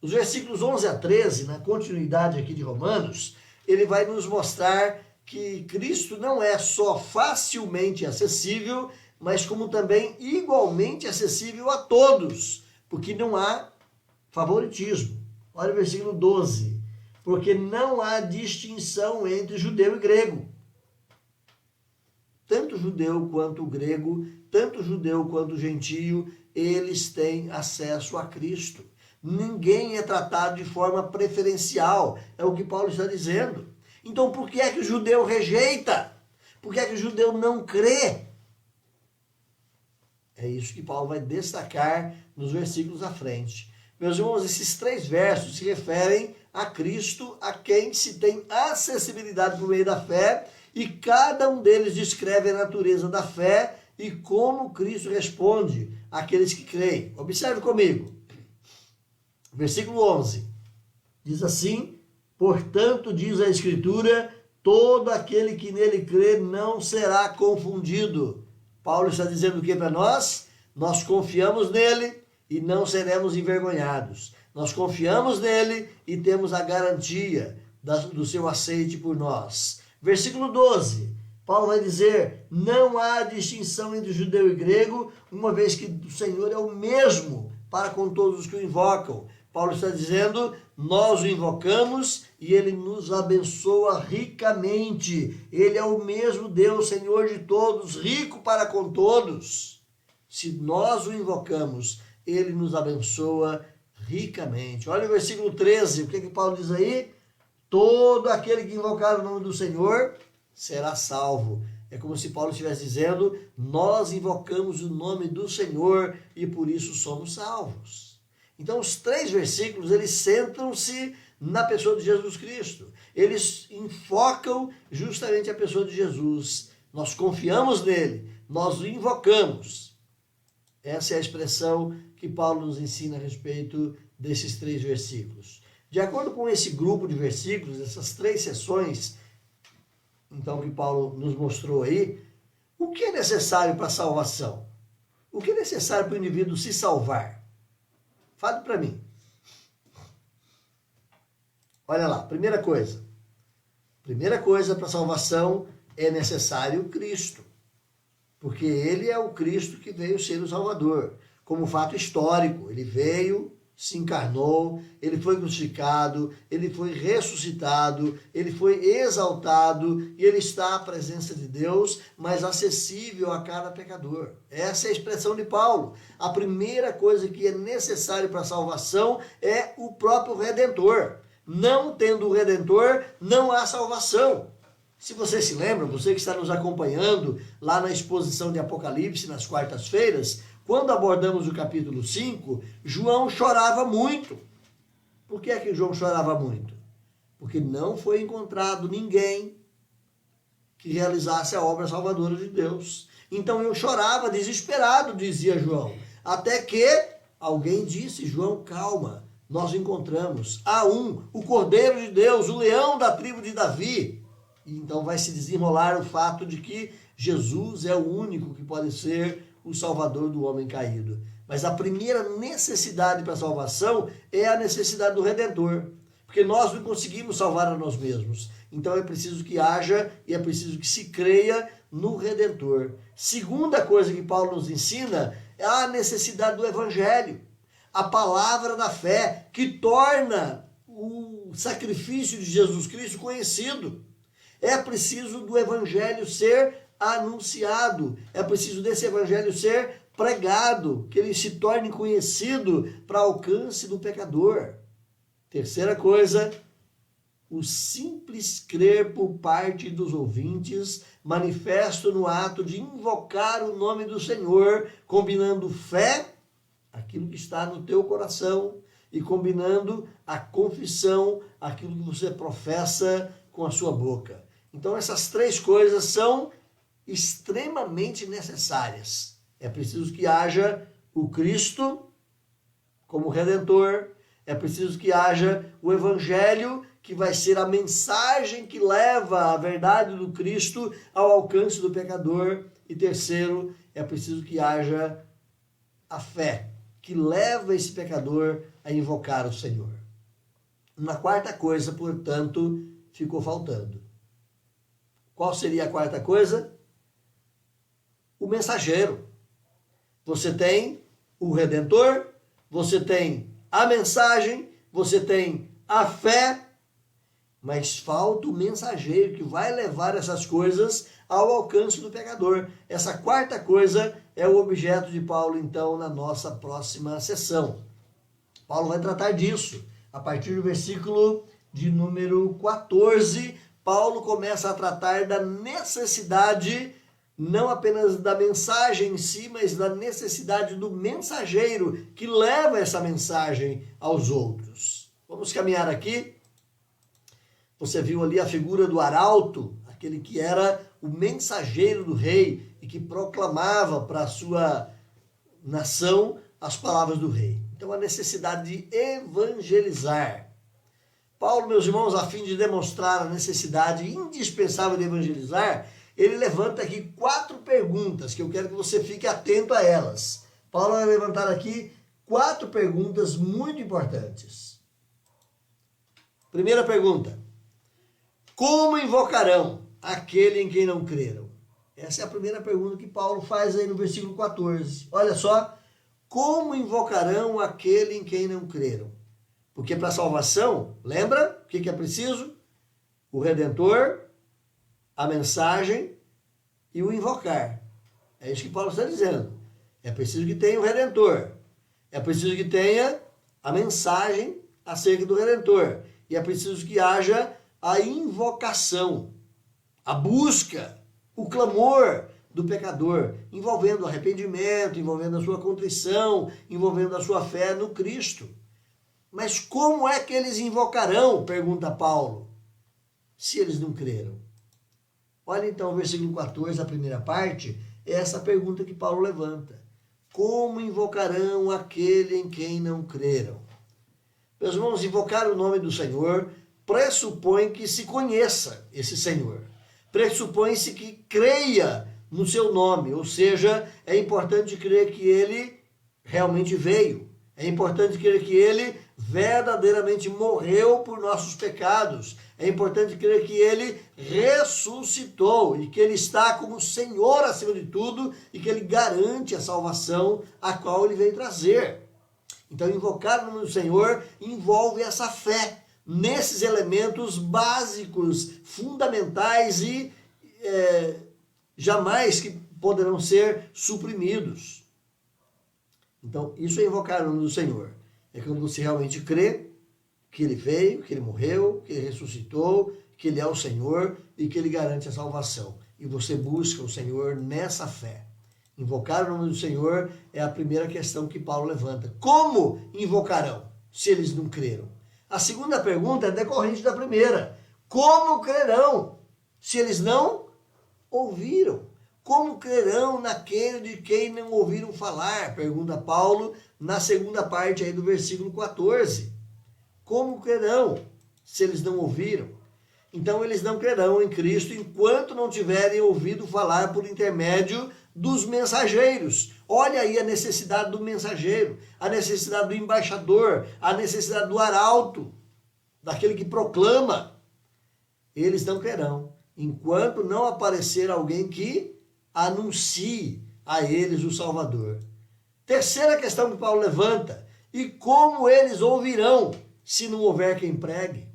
Speaker 1: Os versículos 11 a 13, na continuidade aqui de Romanos, ele vai nos mostrar que Cristo não é só facilmente acessível, mas como também igualmente acessível a todos, porque não há favoritismo. Olha o versículo 12. Porque não há distinção entre judeu e grego. Tanto judeu quanto grego, tanto judeu quanto gentio, eles têm acesso a Cristo. Ninguém é tratado de forma preferencial, é o que Paulo está dizendo. Então por que é que o judeu rejeita? Por que é que o judeu não crê? É isso que Paulo vai destacar nos versículos à frente. Meus irmãos, esses 3 versos se referem a Cristo, a quem se tem acessibilidade por meio da fé, e cada um deles descreve a natureza da fé e como Cristo responde àqueles que creem. Observe comigo. Versículo 11. Diz assim: portanto, diz a Escritura, todo aquele que nele crê não será confundido. Paulo está dizendo o que para nós? Nós confiamos nele e não seremos envergonhados. Nós confiamos nele e temos a garantia do seu aceite por nós. Versículo 12, Paulo vai dizer, não há distinção entre judeu e grego, uma vez que o Senhor é o mesmo para com todos os que o invocam, Paulo está dizendo, nós o invocamos e ele nos abençoa ricamente. Ele é o mesmo Deus, Senhor de todos, rico para com todos. Se nós o invocamos, ele nos abençoa ricamente. Olha o versículo 13, o que Paulo diz aí? Todo aquele que invocar o nome do Senhor será salvo. É como se Paulo estivesse dizendo, nós invocamos o nome do Senhor e por isso somos salvos. Então os 3 versículos, eles centram-se na pessoa de Jesus Cristo. Eles enfocam justamente a pessoa de Jesus. Nós confiamos nele, nós o invocamos. Essa é a expressão que Paulo nos ensina a respeito desses 3 versículos. De acordo com esse grupo de versículos, essas 3 seções, então, que Paulo nos mostrou aí, o que é necessário para a salvação? O que é necessário para o indivíduo se salvar? Fale para mim. Olha lá, primeira coisa para a salvação é necessário Cristo. Porque ele é o Cristo que veio ser o Salvador. Como fato histórico, ele veio, se encarnou, ele foi crucificado, ele foi ressuscitado, ele foi exaltado e ele está à presença de Deus, mas acessível a cada pecador. Essa é a expressão de Paulo. A primeira coisa que é necessário para a salvação é o próprio Redentor. Não tendo o Redentor, não há salvação. Se você se lembra, você que está nos acompanhando lá na exposição de Apocalipse nas quartas-feiras, quando abordamos o capítulo 5, João chorava muito. Por que é que João chorava muito? Porque não foi encontrado ninguém que realizasse a obra salvadora de Deus. Então eu chorava desesperado, dizia João. Até que alguém disse, João, calma, nós encontramos. Há o Cordeiro de Deus, o leão da tribo de Davi. E então vai se desenrolar o fato de que Jesus é o único que pode ser o salvador do homem caído. Mas a primeira necessidade para a salvação é a necessidade do Redentor. Porque nós não conseguimos salvar a nós mesmos. Então é preciso que haja e é preciso que se creia no Redentor. Segunda coisa que Paulo nos ensina é a necessidade do Evangelho. A palavra da fé que torna o sacrifício de Jesus Cristo conhecido. É preciso do Evangelho ser anunciado. É preciso desse Evangelho ser pregado, que ele se torne conhecido para alcance do pecador. Terceira coisa, o simples crer por parte dos ouvintes, manifesto no ato de invocar o nome do Senhor, combinando fé, aquilo que está no teu coração, e combinando a confissão, aquilo que você professa com a sua boca. Então essas 3 coisas são extremamente necessárias. É preciso que haja o Cristo como Redentor, é preciso que haja o Evangelho, que vai ser a mensagem que leva a verdade do Cristo ao alcance do pecador. E terceiro, é preciso que haja a fé, que leva esse pecador a invocar o Senhor. Uma quarta coisa, portanto, ficou faltando. Qual seria a quarta coisa? O mensageiro. Você tem o Redentor, você tem a mensagem, você tem a fé, mas falta o mensageiro que vai levar essas coisas ao alcance do pecador. Essa quarta coisa é o objeto de Paulo, então, na nossa próxima sessão. Paulo vai tratar disso. A partir do versículo de número 14, Paulo começa a tratar da necessidade, não apenas da mensagem em si, mas da necessidade do mensageiro que leva essa mensagem aos outros. Vamos caminhar aqui. Você viu ali a figura do arauto, aquele que era o mensageiro do rei e que proclamava para a sua nação as palavras do rei. Então a necessidade de evangelizar. Paulo, meus irmãos, a fim de demonstrar a necessidade indispensável de evangelizar, ele levanta aqui 4 perguntas que eu quero que você fique atento a elas. Paulo vai levantar aqui 4 perguntas muito importantes. Primeira pergunta: como invocarão aquele em quem não creram? Essa é a primeira pergunta que Paulo faz aí no versículo 14. Olha só, como invocarão aquele em quem não creram? Porque para a salvação, lembra o que é preciso? O Redentor, a mensagem e o invocar. É isso que Paulo está dizendo. É preciso que tenha o Redentor. É preciso que tenha a mensagem acerca do Redentor. E é preciso que haja a invocação, a busca, o clamor do pecador, envolvendo o arrependimento, envolvendo a sua contrição, envolvendo a sua fé no Cristo. Mas como é que eles invocarão, pergunta Paulo, se eles não creram? Olha então o versículo 14, a primeira parte, é essa pergunta que Paulo levanta. Como invocarão aquele em quem não creram? Meus irmãos, invocar o nome do Senhor pressupõe que se conheça esse Senhor. Pressupõe-se que creia no seu nome, ou seja, é importante crer que ele realmente veio. É importante crer que ele verdadeiramente morreu por nossos pecados. É importante crer que ele ressuscitou e que ele está como Senhor acima de tudo e que ele garante a salvação a qual ele veio trazer. Então, invocar o nome do Senhor envolve essa fé nesses elementos básicos, fundamentais e jamais que poderão ser suprimidos. Então, isso é invocar o nome do Senhor. É quando você realmente crê que ele veio, que ele morreu, que ele ressuscitou, que ele é o Senhor e que ele garante a salvação. E você busca o Senhor nessa fé. Invocar o nome do Senhor é a primeira questão que Paulo levanta. Como invocarão, se eles não creram? A segunda pergunta é decorrente da primeira. Como crerão, se eles não ouviram? Como crerão naquele de quem não ouviram falar? Pergunta Paulo na segunda parte aí do versículo 14. Como crerão, se eles não ouviram? Então eles não crerão em Cristo enquanto não tiverem ouvido falar por intermédio dos mensageiros. Olha aí a necessidade do mensageiro, a necessidade do embaixador, a necessidade do arauto, daquele que proclama. Eles não crerão enquanto não aparecer alguém que anuncie a eles o Salvador. Terceira questão que Paulo levanta: e como eles ouvirão se não houver quem pregue?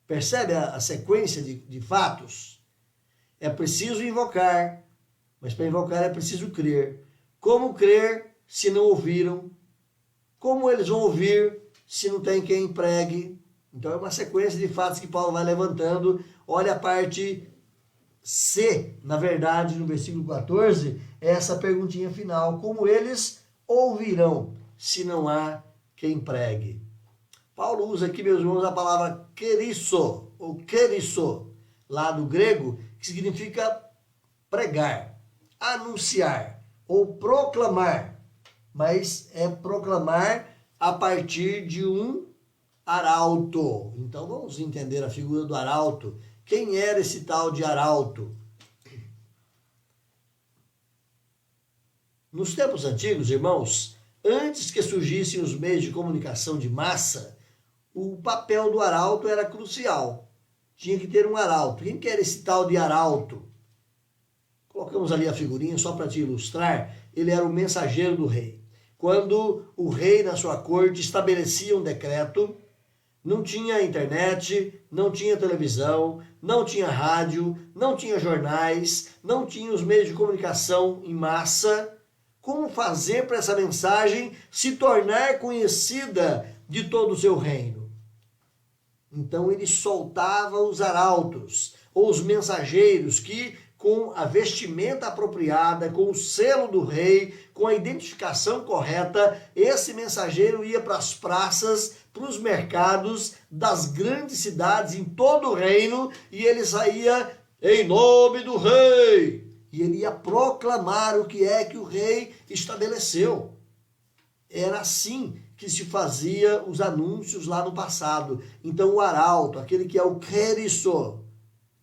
Speaker 1: Percebe a sequência de fatos? É preciso invocar, mas para invocar é preciso crer. Como crer se não ouviram? Como eles vão ouvir se não tem quem pregue? Então é uma sequência de fatos que Paulo vai levantando. Olha a parte C, na verdade, no versículo 14, é essa perguntinha final. Como eles ouvirão se não há quem pregue? Paulo usa aqui, meus irmãos, a palavra querisso, ou querisso, lá do grego, que significa pregar, anunciar ou proclamar. Mas é proclamar a partir de um arauto. Então vamos entender a figura do arauto. Quem era esse tal de arauto? Nos tempos antigos, irmãos, antes que surgissem os meios de comunicação de massa, o papel do arauto era crucial. Tinha que ter um arauto. Quem que era esse tal de arauto? Colocamos ali a figurinha só para te ilustrar. Ele era o mensageiro do rei. Quando o rei, na sua corte, estabelecia um decreto, não tinha internet, não tinha televisão, não tinha rádio, não tinha jornais, não tinha os meios de comunicação em massa. Como fazer para essa mensagem se tornar conhecida de todo o seu reino? Então ele soltava os arautos, ou os mensageiros que, com a vestimenta apropriada, com o selo do rei, com a identificação correta, esse mensageiro ia para as praças, para os mercados das grandes cidades em todo o reino, e ele saía em nome do rei. E ele ia proclamar o que é que o rei estabeleceu. Era assim que se fazia os anúncios lá no passado. Então o arauto, aquele que é o querisso,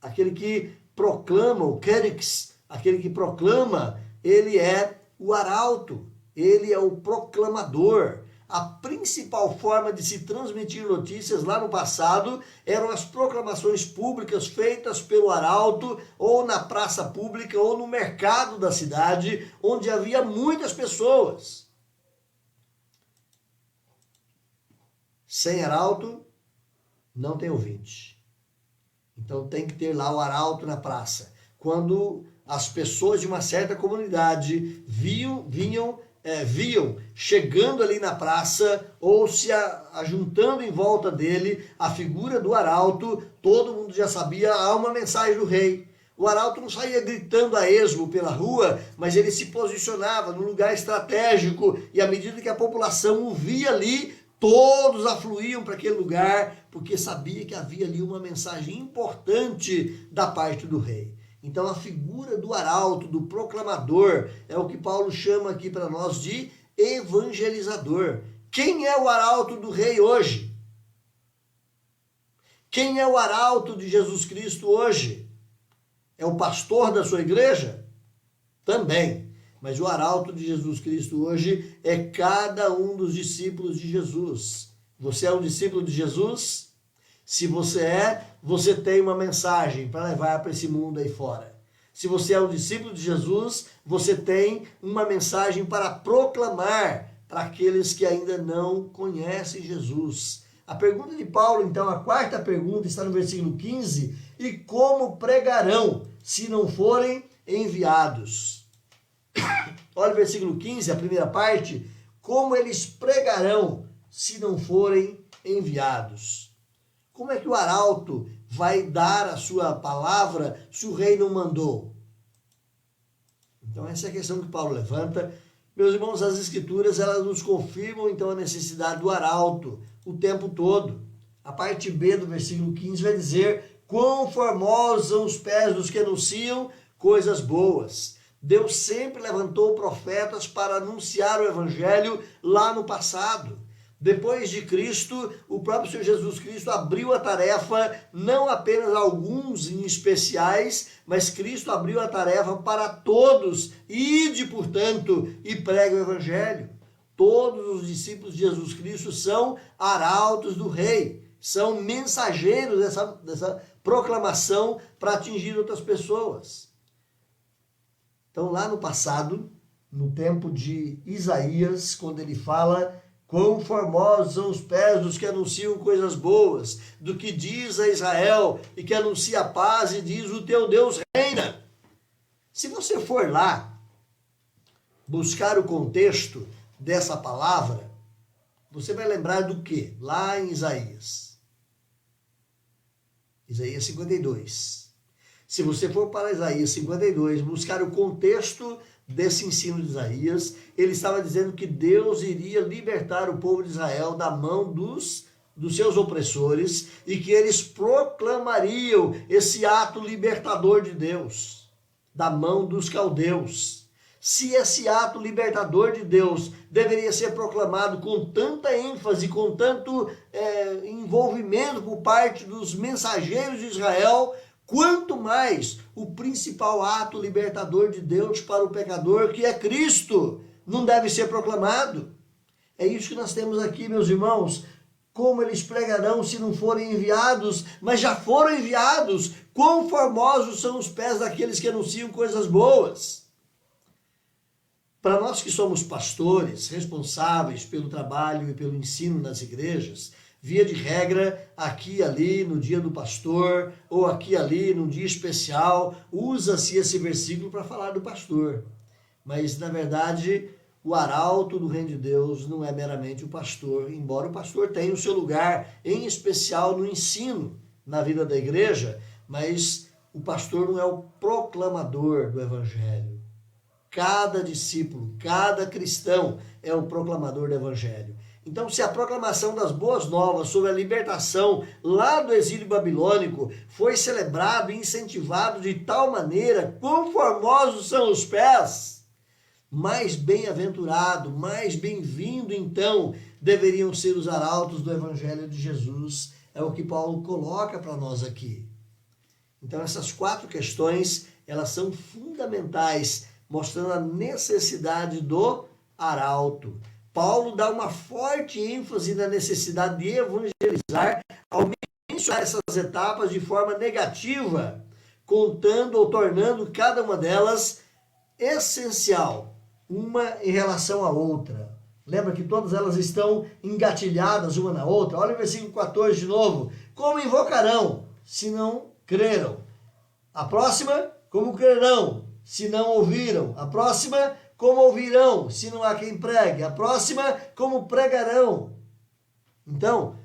Speaker 1: aquele que proclama, o querix, aquele que proclama, ele é o arauto, ele é o proclamador. A principal forma de se transmitir notícias lá no passado eram as proclamações públicas feitas pelo arauto, ou na praça pública, ou no mercado da cidade, onde havia muitas pessoas. Sem arauto, não tem ouvinte. Então tem que ter lá o arauto na praça. Quando as pessoas de uma certa comunidade viam chegando ali na praça ou se ajuntando em volta dele a figura do arauto, todo mundo já sabia, há uma mensagem do rei. O arauto não saía gritando a esmo pela rua, mas ele se posicionava num lugar estratégico e à medida que a população o via ali, todos afluíam para aquele lugar porque sabia que havia ali uma mensagem importante da parte do rei. Então a figura do arauto, do proclamador, é o que Paulo chama aqui para nós de evangelizador. Quem é o arauto do rei hoje? Quem é o arauto de Jesus Cristo hoje? É o pastor da sua igreja? Também. Mas o arauto de Jesus Cristo hoje é cada um dos discípulos de Jesus. Você é um discípulo de Jesus? Se você é, você tem uma mensagem para levar para esse mundo aí fora. Se você é um discípulo de Jesus, você tem uma mensagem para proclamar para aqueles que ainda não conhecem Jesus. A pergunta de Paulo, então, a quarta pergunta está no versículo 15. E como pregarão se não forem enviados? Olha o versículo 15, a primeira parte. Como eles pregarão se não forem enviados? Como é que o arauto vai dar a sua palavra se o rei não mandou? Então essa é a questão que Paulo levanta. Meus irmãos, as escrituras elas nos confirmam então a necessidade do arauto o tempo todo. A parte B do versículo 15 vai dizer: quão formosos são os pés dos que anunciam coisas boas. Deus sempre levantou profetas para anunciar o evangelho lá no passado. Depois de Cristo, o próprio Senhor Jesus Cristo abriu a tarefa, não apenas alguns em especiais, mas Cristo abriu a tarefa para todos. Ide, portanto, e pregue o evangelho. Todos os discípulos de Jesus Cristo são arautos do rei, são mensageiros dessa proclamação para atingir outras pessoas. Então, lá no passado, no tempo de Isaías, quando ele fala: quão formosos são os pés dos que anunciam coisas boas, do que diz a Israel e que anuncia a paz e diz: o teu Deus reina. Se você for lá buscar o contexto dessa palavra, você vai lembrar do quê? Lá em Isaías 52. Se você for para Isaías 52, buscar o contexto desse ensino de Isaías, ele estava dizendo que Deus iria libertar o povo de Israel da mão dos seus opressores e que eles proclamariam esse ato libertador de Deus, da mão dos caldeus. Se esse ato libertador de Deus deveria ser proclamado com tanta ênfase, com tanto envolvimento por parte dos mensageiros de Israel, quanto mais o principal ato libertador de Deus para o pecador, que é Cristo, não deve ser proclamado? É isso que nós temos aqui, meus irmãos. Como eles pregarão se não forem enviados? Mas já foram enviados. Quão formosos são os pés daqueles que anunciam coisas boas. Para nós que somos pastores, responsáveis pelo trabalho e pelo ensino nas igrejas, via de regra, aqui e ali no dia do pastor, ou aqui e ali num dia especial, usa-se esse versículo para falar do pastor. Mas, na verdade, o arauto do reino de Deus não é meramente o pastor, embora o pastor tenha o seu lugar, em especial no ensino, na vida da igreja, mas o pastor não é o proclamador do evangelho. Cada discípulo, cada cristão é o proclamador do evangelho. Então, se a proclamação das boas novas sobre a libertação lá do exílio babilônico foi celebrado e incentivado de tal maneira, quão formosos são os pés, mais bem-aventurado, mais bem-vindo, então, deveriam ser os arautos do evangelho de Jesus. É o que Paulo coloca para nós aqui. Então, essas 4 questões, elas são fundamentais, mostrando a necessidade do arauto. Paulo dá uma forte ênfase na necessidade de evangelizar, ao mencionar essas etapas de forma negativa, contando ou tornando cada uma delas essencial, uma em relação à outra. Lembra que todas elas estão engatilhadas uma na outra? Olha o versículo 14 de novo. Como invocarão, se não creram? A próxima, como crerão, se não ouviram? A próxima, como ouvirão, se não há quem pregue? A próxima, como pregarão? Então,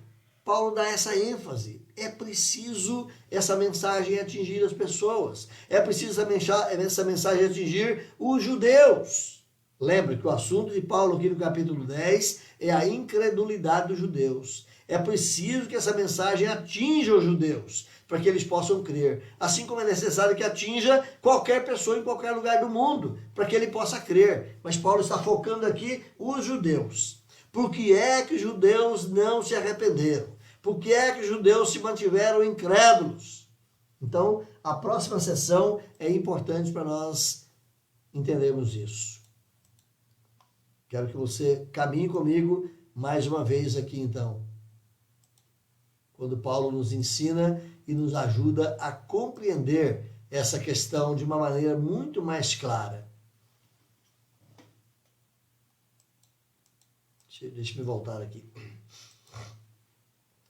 Speaker 1: Paulo dá essa ênfase. É preciso essa mensagem atingir as pessoas. É preciso essa mensagem atingir os judeus. Lembre que o assunto de Paulo aqui no capítulo 10 é a incredulidade dos judeus. É preciso que essa mensagem atinja os judeus, para que eles possam crer. Assim como é necessário que atinja qualquer pessoa em qualquer lugar do mundo, para que ele possa crer. Mas Paulo está focando aqui os judeus. Por que é que os judeus não se arrependeram? Por que é que os judeus se mantiveram incrédulos? Então, a próxima sessão é importante para nós entendermos isso. Quero que você caminhe comigo mais uma vez aqui, então. Quando Paulo nos ensina e nos ajuda a compreender essa questão de uma maneira muito mais clara. Deixa eu voltar aqui.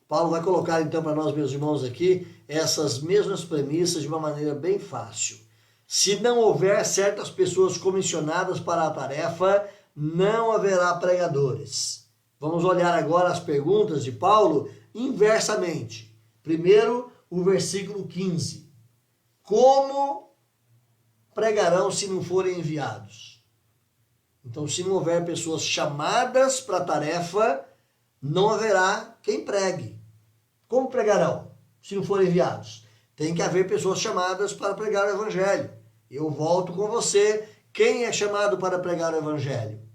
Speaker 1: Paulo vai colocar então para nós, meus irmãos, aqui, essas mesmas premissas de uma maneira bem fácil. Se não houver certas pessoas comissionadas para a tarefa, não haverá pregadores. Vamos olhar agora as perguntas de Paulo inversamente. Primeiro, o versículo 15. Como pregarão se não forem enviados? Então, se não houver pessoas chamadas para a tarefa, não haverá quem pregue. Como pregarão se não forem enviados? Tem que haver pessoas chamadas para pregar o evangelho. Eu volto com você. Quem é chamado para pregar o evangelho?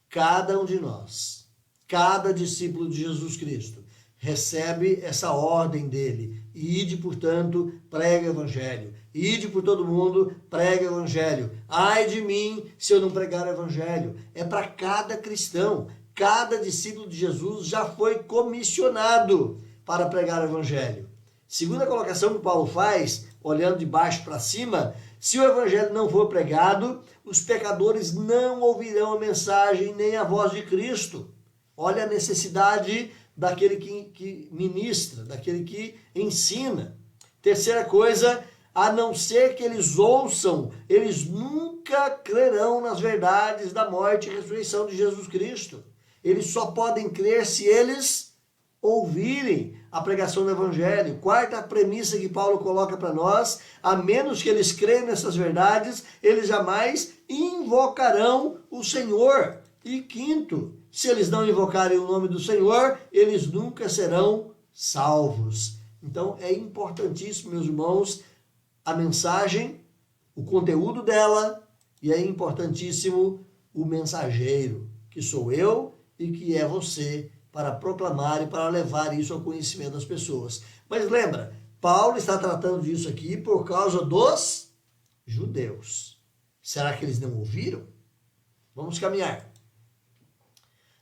Speaker 1: Cada um de nós, cada discípulo de Jesus Cristo, recebe essa ordem dele. Ide, portanto, prega o evangelho. Ide por todo mundo, prega o evangelho. Ai de mim se eu não pregar o evangelho. É para cada cristão, cada discípulo de Jesus já foi comissionado para pregar o evangelho. Segunda colocação que Paulo faz, olhando de baixo para cima, se o evangelho não for pregado, os pecadores não ouvirão a mensagem nem a voz de Cristo. Olha a necessidade daquele que ministra, daquele que ensina. Terceira coisa, a não ser que eles ouçam, eles nunca crerão nas verdades da morte e ressurreição de Jesus Cristo. Eles só podem crer se eles ouvirem a pregação do evangelho. Quarta premissa que Paulo coloca para nós, a menos que eles creiam nessas verdades, eles jamais invocarão o Senhor. E quinto, se eles não invocarem o nome do Senhor, eles nunca serão salvos. Então é importantíssimo, meus irmãos, a mensagem, o conteúdo dela, e é importantíssimo o mensageiro, que sou eu e que é você, para proclamar e para levar isso ao conhecimento das pessoas. Mas lembra, Paulo está tratando disso aqui por causa dos judeus. Será que eles não ouviram? Vamos caminhar.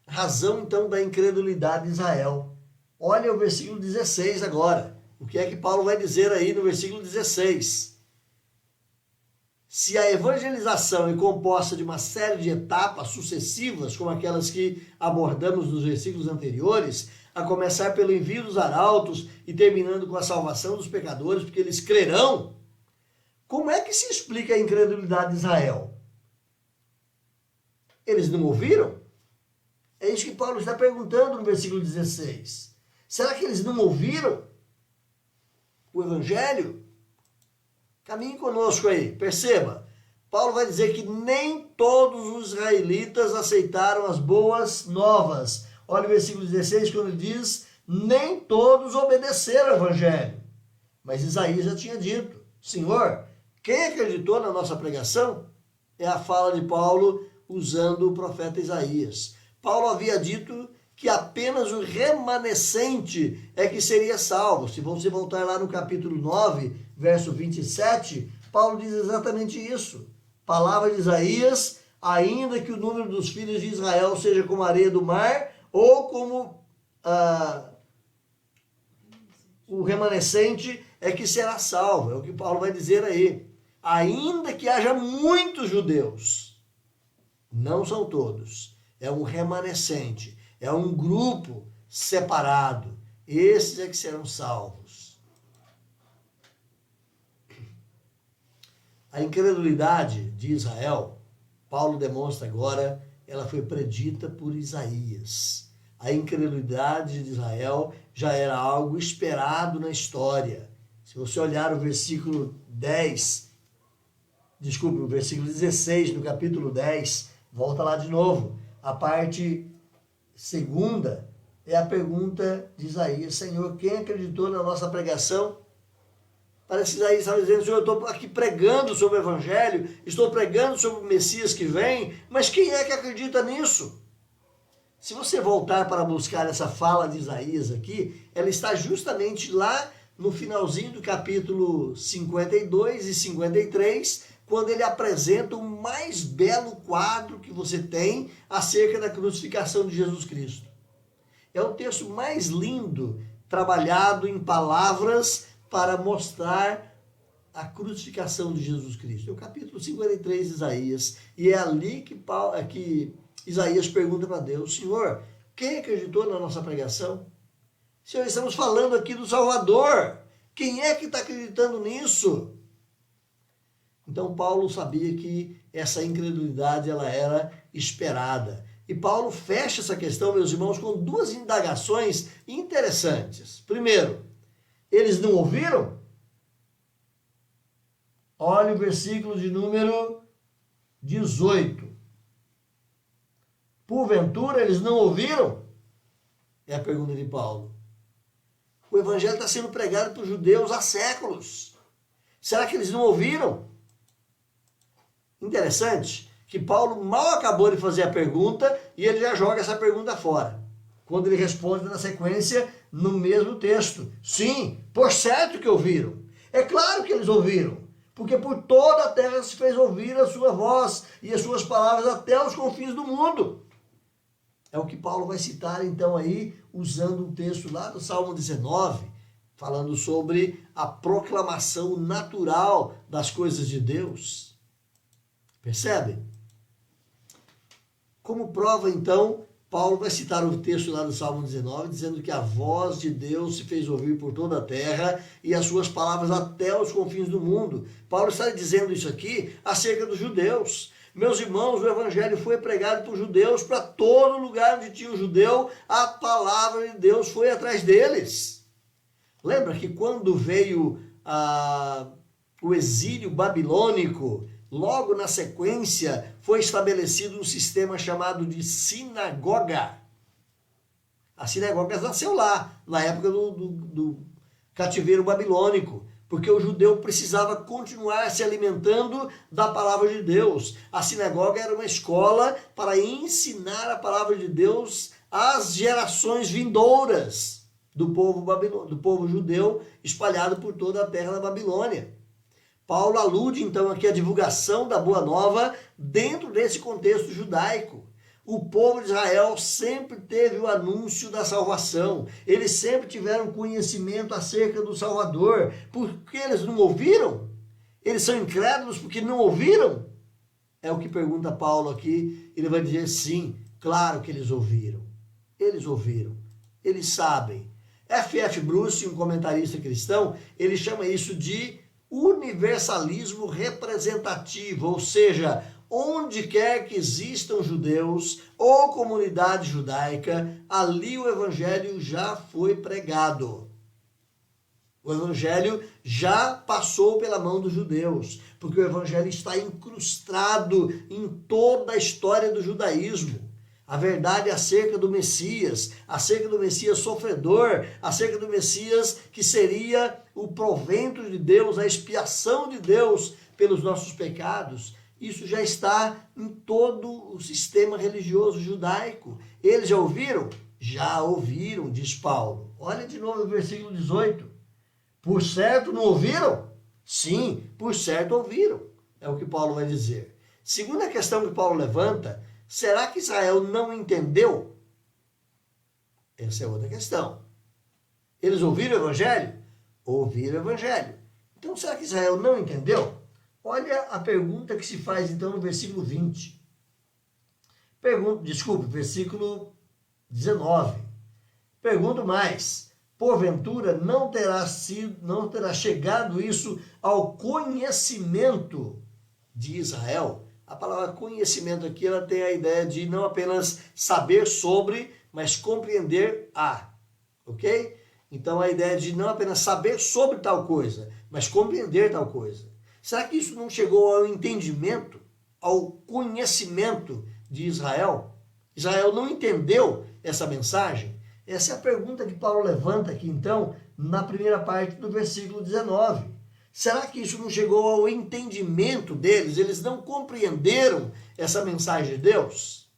Speaker 1: Razão, então, da incredulidade de Israel. Olha o versículo 16 agora. O que é que Paulo vai dizer aí no versículo 16? Se a evangelização é composta de uma série de etapas sucessivas, como aquelas que abordamos nos versículos anteriores, a começar pelo envio dos arautos e terminando com a salvação dos pecadores, porque eles crerão, como é que se explica a incredulidade de Israel? Eles não ouviram? É isso que Paulo está perguntando no versículo 16. Será que eles não ouviram o evangelho? Caminhe conosco aí, perceba. Paulo vai dizer que nem todos os israelitas aceitaram as boas novas. Olha o versículo 16, quando ele diz, nem todos obedeceram ao evangelho. Mas Isaías já tinha dito, Senhor, quem acreditou na nossa pregação? É a fala de Paulo usando o profeta Isaías. Paulo havia dito que apenas o remanescente é que seria salvo. Se você voltar lá no capítulo 9, verso 27, Paulo diz exatamente isso. Palavra de Isaías, ainda que o número dos filhos de Israel seja como a areia do mar, ou como o remanescente é que será salvo. É o que Paulo vai dizer aí. Ainda que haja muitos judeus, Não são todos. É um remanescente. É um grupo separado. Esses é que serão salvos. A incredulidade de Israel, Paulo demonstra agora, ela foi predita por Isaías. A incredulidade de Israel já era algo esperado na história. Se você olhar o versículo 16 do capítulo 10, volta lá de novo. A parte segunda é a pergunta de Isaías: Senhor, quem acreditou na nossa pregação? Parece que Isaías estava dizendo: Senhor, eu estou aqui pregando sobre o Evangelho, estou pregando sobre o Messias que vem, mas quem é que acredita nisso? Se você voltar para buscar essa fala de Isaías aqui, ela está justamente lá no finalzinho do capítulo 52 e 53, quando ele apresenta o mais belo quadro que você tem acerca da crucificação de Jesus Cristo. É o texto mais lindo, trabalhado em palavras para mostrar a crucificação de Jesus Cristo. É o capítulo 53 de Isaías, e é ali que Isaías pergunta para Deus: Senhor, quem acreditou na nossa pregação? Senhor, estamos falando aqui do Salvador. Quem é que está acreditando nisso? Então Paulo sabia que essa incredulidade ela era esperada. E Paulo fecha essa questão, meus irmãos, com duas indagações interessantes. Primeiro, eles não ouviram? Olha o versículo de número 18. Porventura eles não ouviram? É a pergunta de Paulo. O evangelho está sendo pregado por judeus há séculos. Será que eles não ouviram? Interessante que Paulo mal acabou de fazer a pergunta e ele já joga essa pergunta fora. Quando ele responde na sequência, no mesmo texto: sim, por certo que ouviram. É claro que eles ouviram, porque por toda a terra se fez ouvir a sua voz e as suas palavras até os confins do mundo. É o que Paulo vai citar então aí, usando um texto lá do Salmo 19, falando sobre a proclamação natural das coisas de Deus. Percebe? Como prova então, Paulo vai citar o texto lá do Salmo 19, dizendo que a voz de Deus se fez ouvir por toda a terra e as suas palavras até os confins do mundo. Paulo está dizendo isso aqui acerca dos judeus. Meus irmãos, o evangelho foi pregado por judeus para todo lugar onde tinha um judeu, a palavra de Deus foi atrás deles. Lembra que quando veio o exílio babilônico, logo na sequência foi estabelecido um sistema chamado de sinagoga. A sinagoga nasceu lá, na época do cativeiro babilônico, porque o judeu precisava continuar se alimentando da palavra de Deus. A sinagoga era uma escola para ensinar a palavra de Deus às gerações vindouras do povo judeu espalhado por toda a terra da Babilônia. Paulo alude então aqui à divulgação da Boa Nova dentro desse contexto judaico. O povo de Israel sempre teve o anúncio da salvação. Eles sempre tiveram conhecimento acerca do Salvador. Por que eles não ouviram? Eles são incrédulos porque não ouviram? É o que pergunta Paulo aqui. Ele vai dizer sim, claro que eles ouviram. Eles ouviram. Eles sabem. F.F. Bruce, um comentarista cristão, ele chama isso de universalismo representativo, ou seja, onde quer que existam judeus ou comunidade judaica, ali o evangelho já foi pregado. O evangelho já passou pela mão dos judeus, porque o evangelho está incrustado em toda a história do judaísmo. A verdade acerca do Messias sofredor, acerca do Messias que seria o provento de Deus, a expiação de Deus pelos nossos pecados. Isso já está em todo o sistema religioso judaico. Eles já ouviram? Já ouviram, diz Paulo. Olha de novo o versículo 18. Por certo não ouviram? Sim, por certo ouviram. É o que Paulo vai dizer. Segunda questão que Paulo levanta: será que Israel não entendeu? Essa é outra questão. Eles ouviram o evangelho? Ouviram o evangelho. Então, será que Israel não entendeu? Olha a pergunta que se faz então no versículo 20. Versículo 19. Pergunto mais: porventura não terá chegado isso ao conhecimento de Israel? A palavra conhecimento aqui, ela tem a ideia de não apenas saber sobre, mas compreender ok? Então a ideia de não apenas saber sobre tal coisa, mas compreender tal coisa. Será que isso não chegou ao entendimento, ao conhecimento de Israel? Israel não entendeu essa mensagem? Essa é a pergunta que Paulo levanta aqui, então, na primeira parte do versículo 19. Será que isso não chegou ao entendimento deles? Eles não compreenderam essa mensagem de Deus?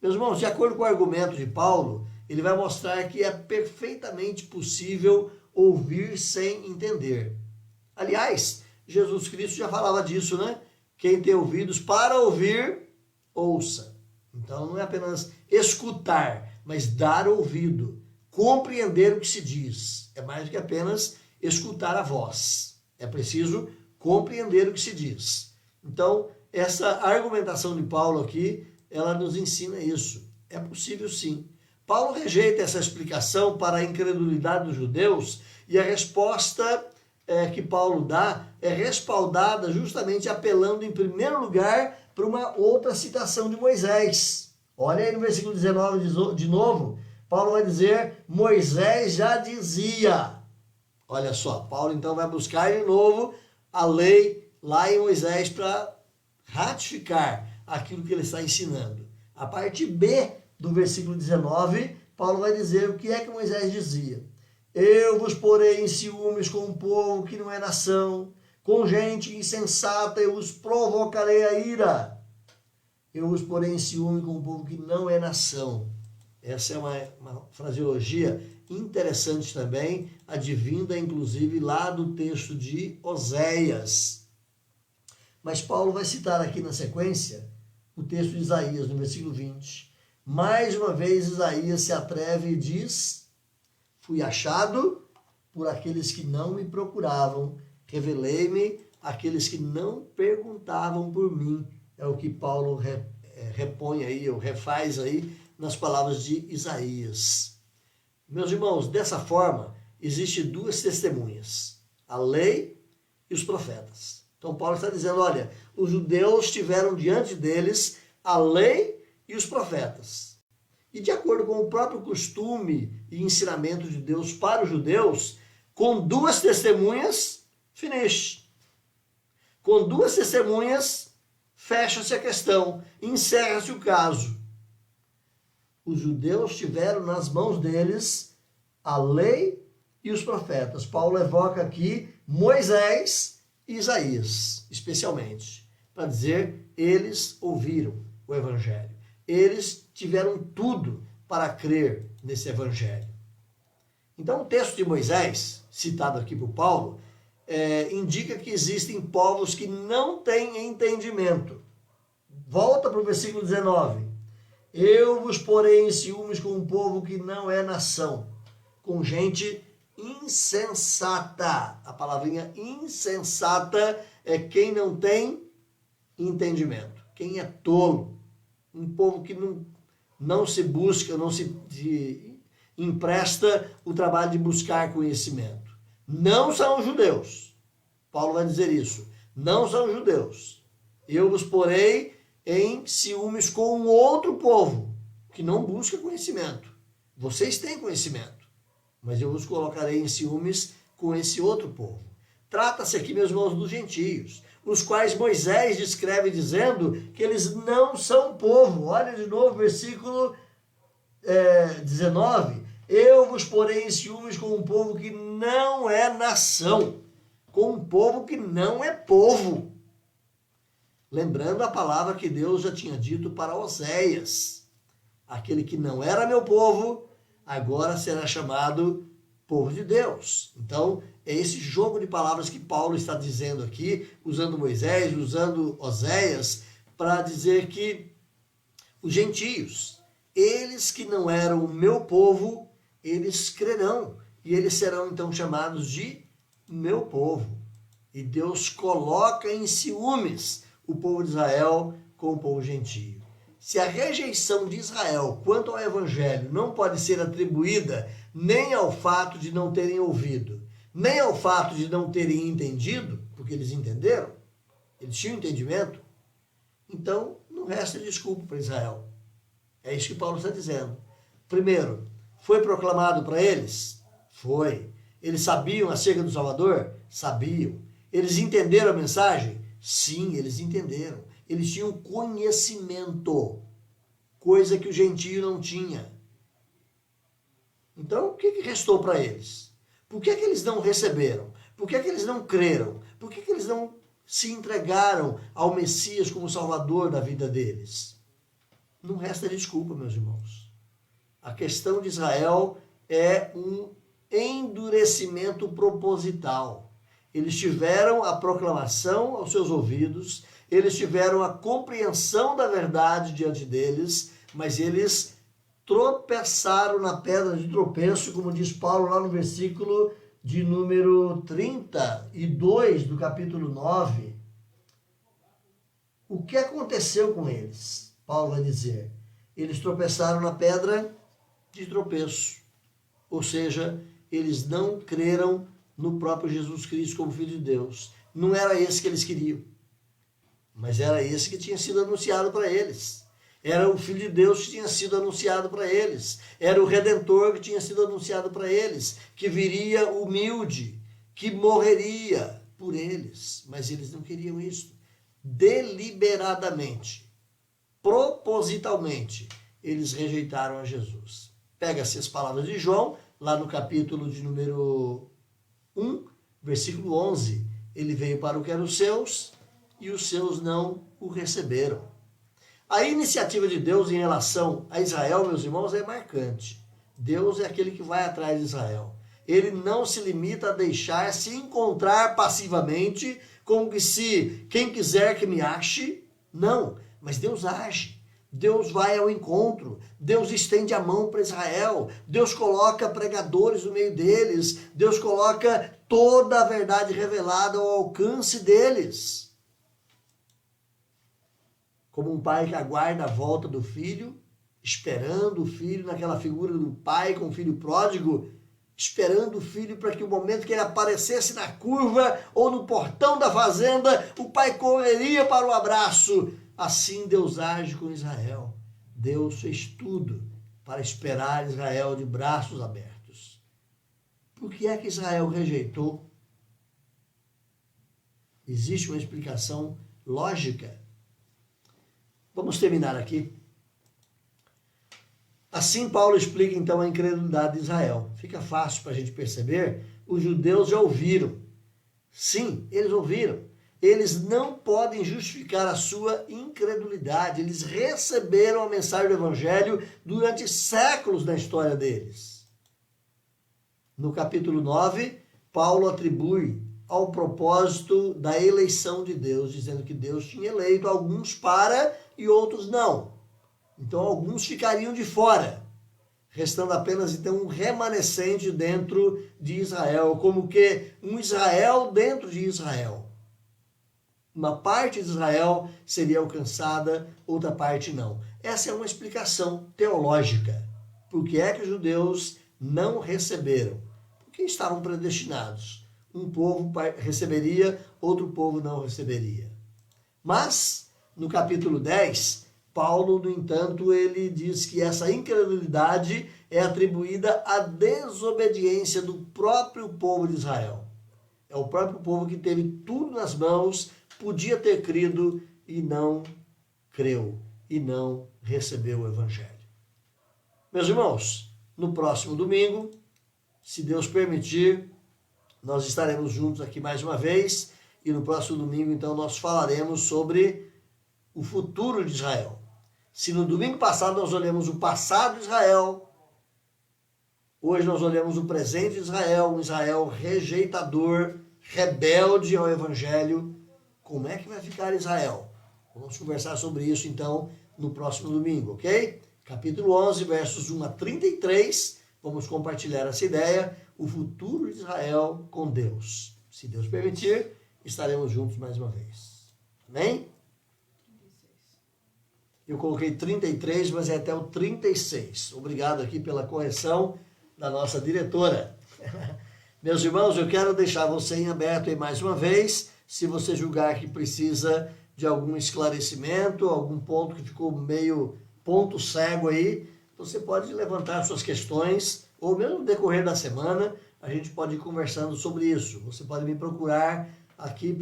Speaker 1: Meus irmãos, de acordo com o argumento de Paulo, ele vai mostrar que é perfeitamente possível ouvir sem entender. Aliás, Jesus Cristo já falava disso, né? Quem tem ouvidos para ouvir, ouça. Então não é apenas escutar, mas dar ouvido, compreender o que se diz. É mais do que apenas escutar a voz. É preciso compreender o que se diz. Então, essa argumentação de Paulo aqui, ela nos ensina isso. É possível sim. Paulo rejeita essa explicação para a incredulidade dos judeus e a resposta que Paulo dá é respaldada justamente apelando em primeiro lugar para uma outra citação de Moisés. Olha aí no versículo 19 de novo, Paulo vai dizer: Moisés já dizia. Olha só, Paulo então vai buscar de novo a lei lá em Moisés para ratificar aquilo que ele está ensinando. A parte B do versículo 19, Paulo vai dizer o que é que Moisés dizia. Eu vos porei em ciúmes com um povo que não é nação, com gente insensata eu os provocarei a ira. Eu os porei em ciúme com um povo que não é nação. Essa é uma fraseologia interessante também, advinda inclusive lá do texto de Oséias. Mas Paulo vai citar aqui na sequência o texto de Isaías, no versículo 20. Mais uma vez Isaías se atreve e diz: fui achado por aqueles que não me procuravam, revelei-me àqueles que não perguntavam por mim. É o que Paulo repõe aí, ou refaz aí, nas palavras de Isaías. Meus irmãos, dessa forma, existem duas testemunhas, a lei e os profetas. Então Paulo está dizendo, olha, os judeus tiveram diante deles a lei e os profetas. E de acordo com o próprio costume e ensinamento de Deus para os judeus, com duas testemunhas, finish. Com duas testemunhas, fecha-se a questão, encerra-se o caso. Os judeus tiveram nas mãos deles a lei e os profetas. Paulo evoca aqui Moisés e Isaías, especialmente, para dizer, eles ouviram o evangelho. Eles tiveram tudo para crer nesse evangelho. Então o texto de Moisés, citado aqui por Paulo, indica que existem povos que não têm entendimento. Volta para o versículo 19. Eu vos porei em ciúmes com um povo que não é nação, com gente insensata. A palavrinha insensata é quem não tem entendimento, quem é tolo. Um povo que não se busca, não se empresta o trabalho de buscar conhecimento. Não são judeus. Paulo vai dizer isso. Não são judeus. Eu vos porei em ciúmes com um outro povo que não busca conhecimento. Vocês têm conhecimento, mas eu vos colocarei em ciúmes com esse outro povo. Trata-se aqui, meus irmãos, dos gentios, os quais Moisés descreve dizendo que eles não são povo. Olha de novo, versículo 19. Eu vos porei em ciúmes com um povo que não é nação, com um povo que não é povo. Lembrando a palavra que Deus já tinha dito para Oséias. Aquele que não era meu povo, agora será chamado povo de Deus. Então, é esse jogo de palavras que Paulo está dizendo aqui, usando Moisés, usando Oséias, para dizer que os gentios, eles que não eram o meu povo, eles crerão. E eles serão então chamados de meu povo. E Deus coloca em ciúmes o povo de Israel com o povo gentio. se a rejeição de Israel quanto ao evangelho não pode ser atribuída nem ao fato de não terem ouvido, nem ao fato de não terem entendido, porque eles entenderam, eles tinham entendimento, então não resta desculpa para Israel. É isso que Paulo está dizendo. Primeiro, foi proclamado para eles? Foi. Eles sabiam acerca do Salvador? Sabiam. Eles entenderam a mensagem? Sim, eles entenderam. Eles tinham conhecimento, coisa que o gentio não tinha. Então, o que restou para eles? Por que eles não receberam? Por que eles não creram? Por que eles não se entregaram ao Messias como Salvador da vida deles? Não resta desculpa, meus irmãos. A questão de Israel é um endurecimento proposital. Eles tiveram a proclamação aos seus ouvidos, eles tiveram a compreensão da verdade diante deles, mas eles tropeçaram na pedra de tropeço, como diz Paulo lá no versículo de número 32 do capítulo 9. O que aconteceu com eles? Paulo vai dizer, eles tropeçaram na pedra de tropeço, ou seja, eles não creram no próprio Jesus Cristo como Filho de Deus. Não era esse que eles queriam, mas era esse que tinha sido anunciado para eles. Era o Filho de Deus que tinha sido anunciado para eles. Era o Redentor que tinha sido anunciado para eles, que viria humilde, que morreria por eles. Mas eles não queriam isso. Deliberadamente, propositalmente, eles rejeitaram a Jesus. Pega-se as palavras de João, lá no capítulo de número 1, versículo 11. Ele veio para o que eram os seus, e os seus não o receberam. A iniciativa de Deus em relação a Israel, meus irmãos, é marcante. Deus é aquele que vai atrás de Israel. Ele não se limita a deixar se encontrar passivamente, como que se quem quiser que me ache. Não, mas Deus age. Deus vai ao encontro, Deus estende a mão para Israel, Deus coloca pregadores no meio deles, Deus coloca toda a verdade revelada ao alcance deles. Como um pai que aguarda a volta do filho, esperando o filho naquela figura do pai com o filho pródigo, esperando o filho para que o momento que ele aparecesse na curva ou no portão da fazenda, o pai correria para o abraço. Assim Deus age com Israel. Deus fez tudo para esperar Israel de braços abertos. Por que é que Israel rejeitou? Existe uma explicação lógica. Vamos terminar aqui. Assim Paulo explica então a incredulidade de Israel. Fica fácil para a gente perceber. Os judeus já ouviram. Sim, eles ouviram. Eles não podem justificar a sua incredulidade. Eles receberam a mensagem do Evangelho durante séculos na história deles. No capítulo 9, Paulo atribui ao propósito da eleição de Deus, dizendo que Deus tinha eleito alguns para e outros não. Então alguns ficariam de fora, restando apenas então um remanescente dentro de Israel, como que um Israel dentro de Israel. Uma parte de Israel seria alcançada, outra parte não. Essa é uma explicação teológica. Por que é que os judeus não receberam? Porque estavam predestinados. Um povo receberia, outro povo não receberia. Mas, no capítulo 10, Paulo, no entanto, ele diz que essa incredulidade é atribuída à desobediência do próprio povo de Israel. É o próprio povo que teve tudo nas mãos, podia ter crido e não creu, e não recebeu o Evangelho. Meus irmãos, no próximo domingo, se Deus permitir, nós estaremos juntos aqui mais uma vez, e no próximo domingo, então, nós falaremos sobre o futuro de Israel. Se no domingo passado nós olhamos o passado de Israel, hoje nós olhamos o presente de Israel, um Israel rejeitador, rebelde ao Evangelho. Como é que vai ficar Israel? Vamos conversar sobre isso, então, no próximo domingo, ok? Capítulo 11, versos 1 a 33, vamos compartilhar essa ideia, o futuro de Israel com Deus. Se Deus permitir, estaremos juntos mais uma vez. Amém? Eu coloquei 33, mas é até o 36. Obrigado aqui pela correção da nossa diretora. Meus irmãos, eu quero deixar você em aberto aí mais uma vez. Se você julgar que precisa de algum esclarecimento, algum ponto que ficou meio ponto cego aí, você pode levantar suas questões, ou mesmo no decorrer da semana, a gente pode ir conversando sobre isso. Você pode me procurar aqui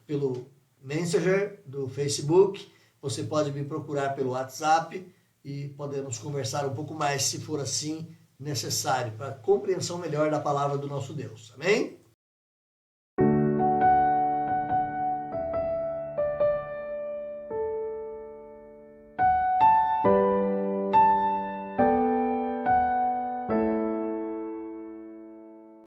Speaker 1: pelo Messenger do Facebook, você pode me procurar pelo WhatsApp e podemos conversar um pouco mais, se for assim necessário, para a compreensão melhor da palavra do nosso Deus. Amém?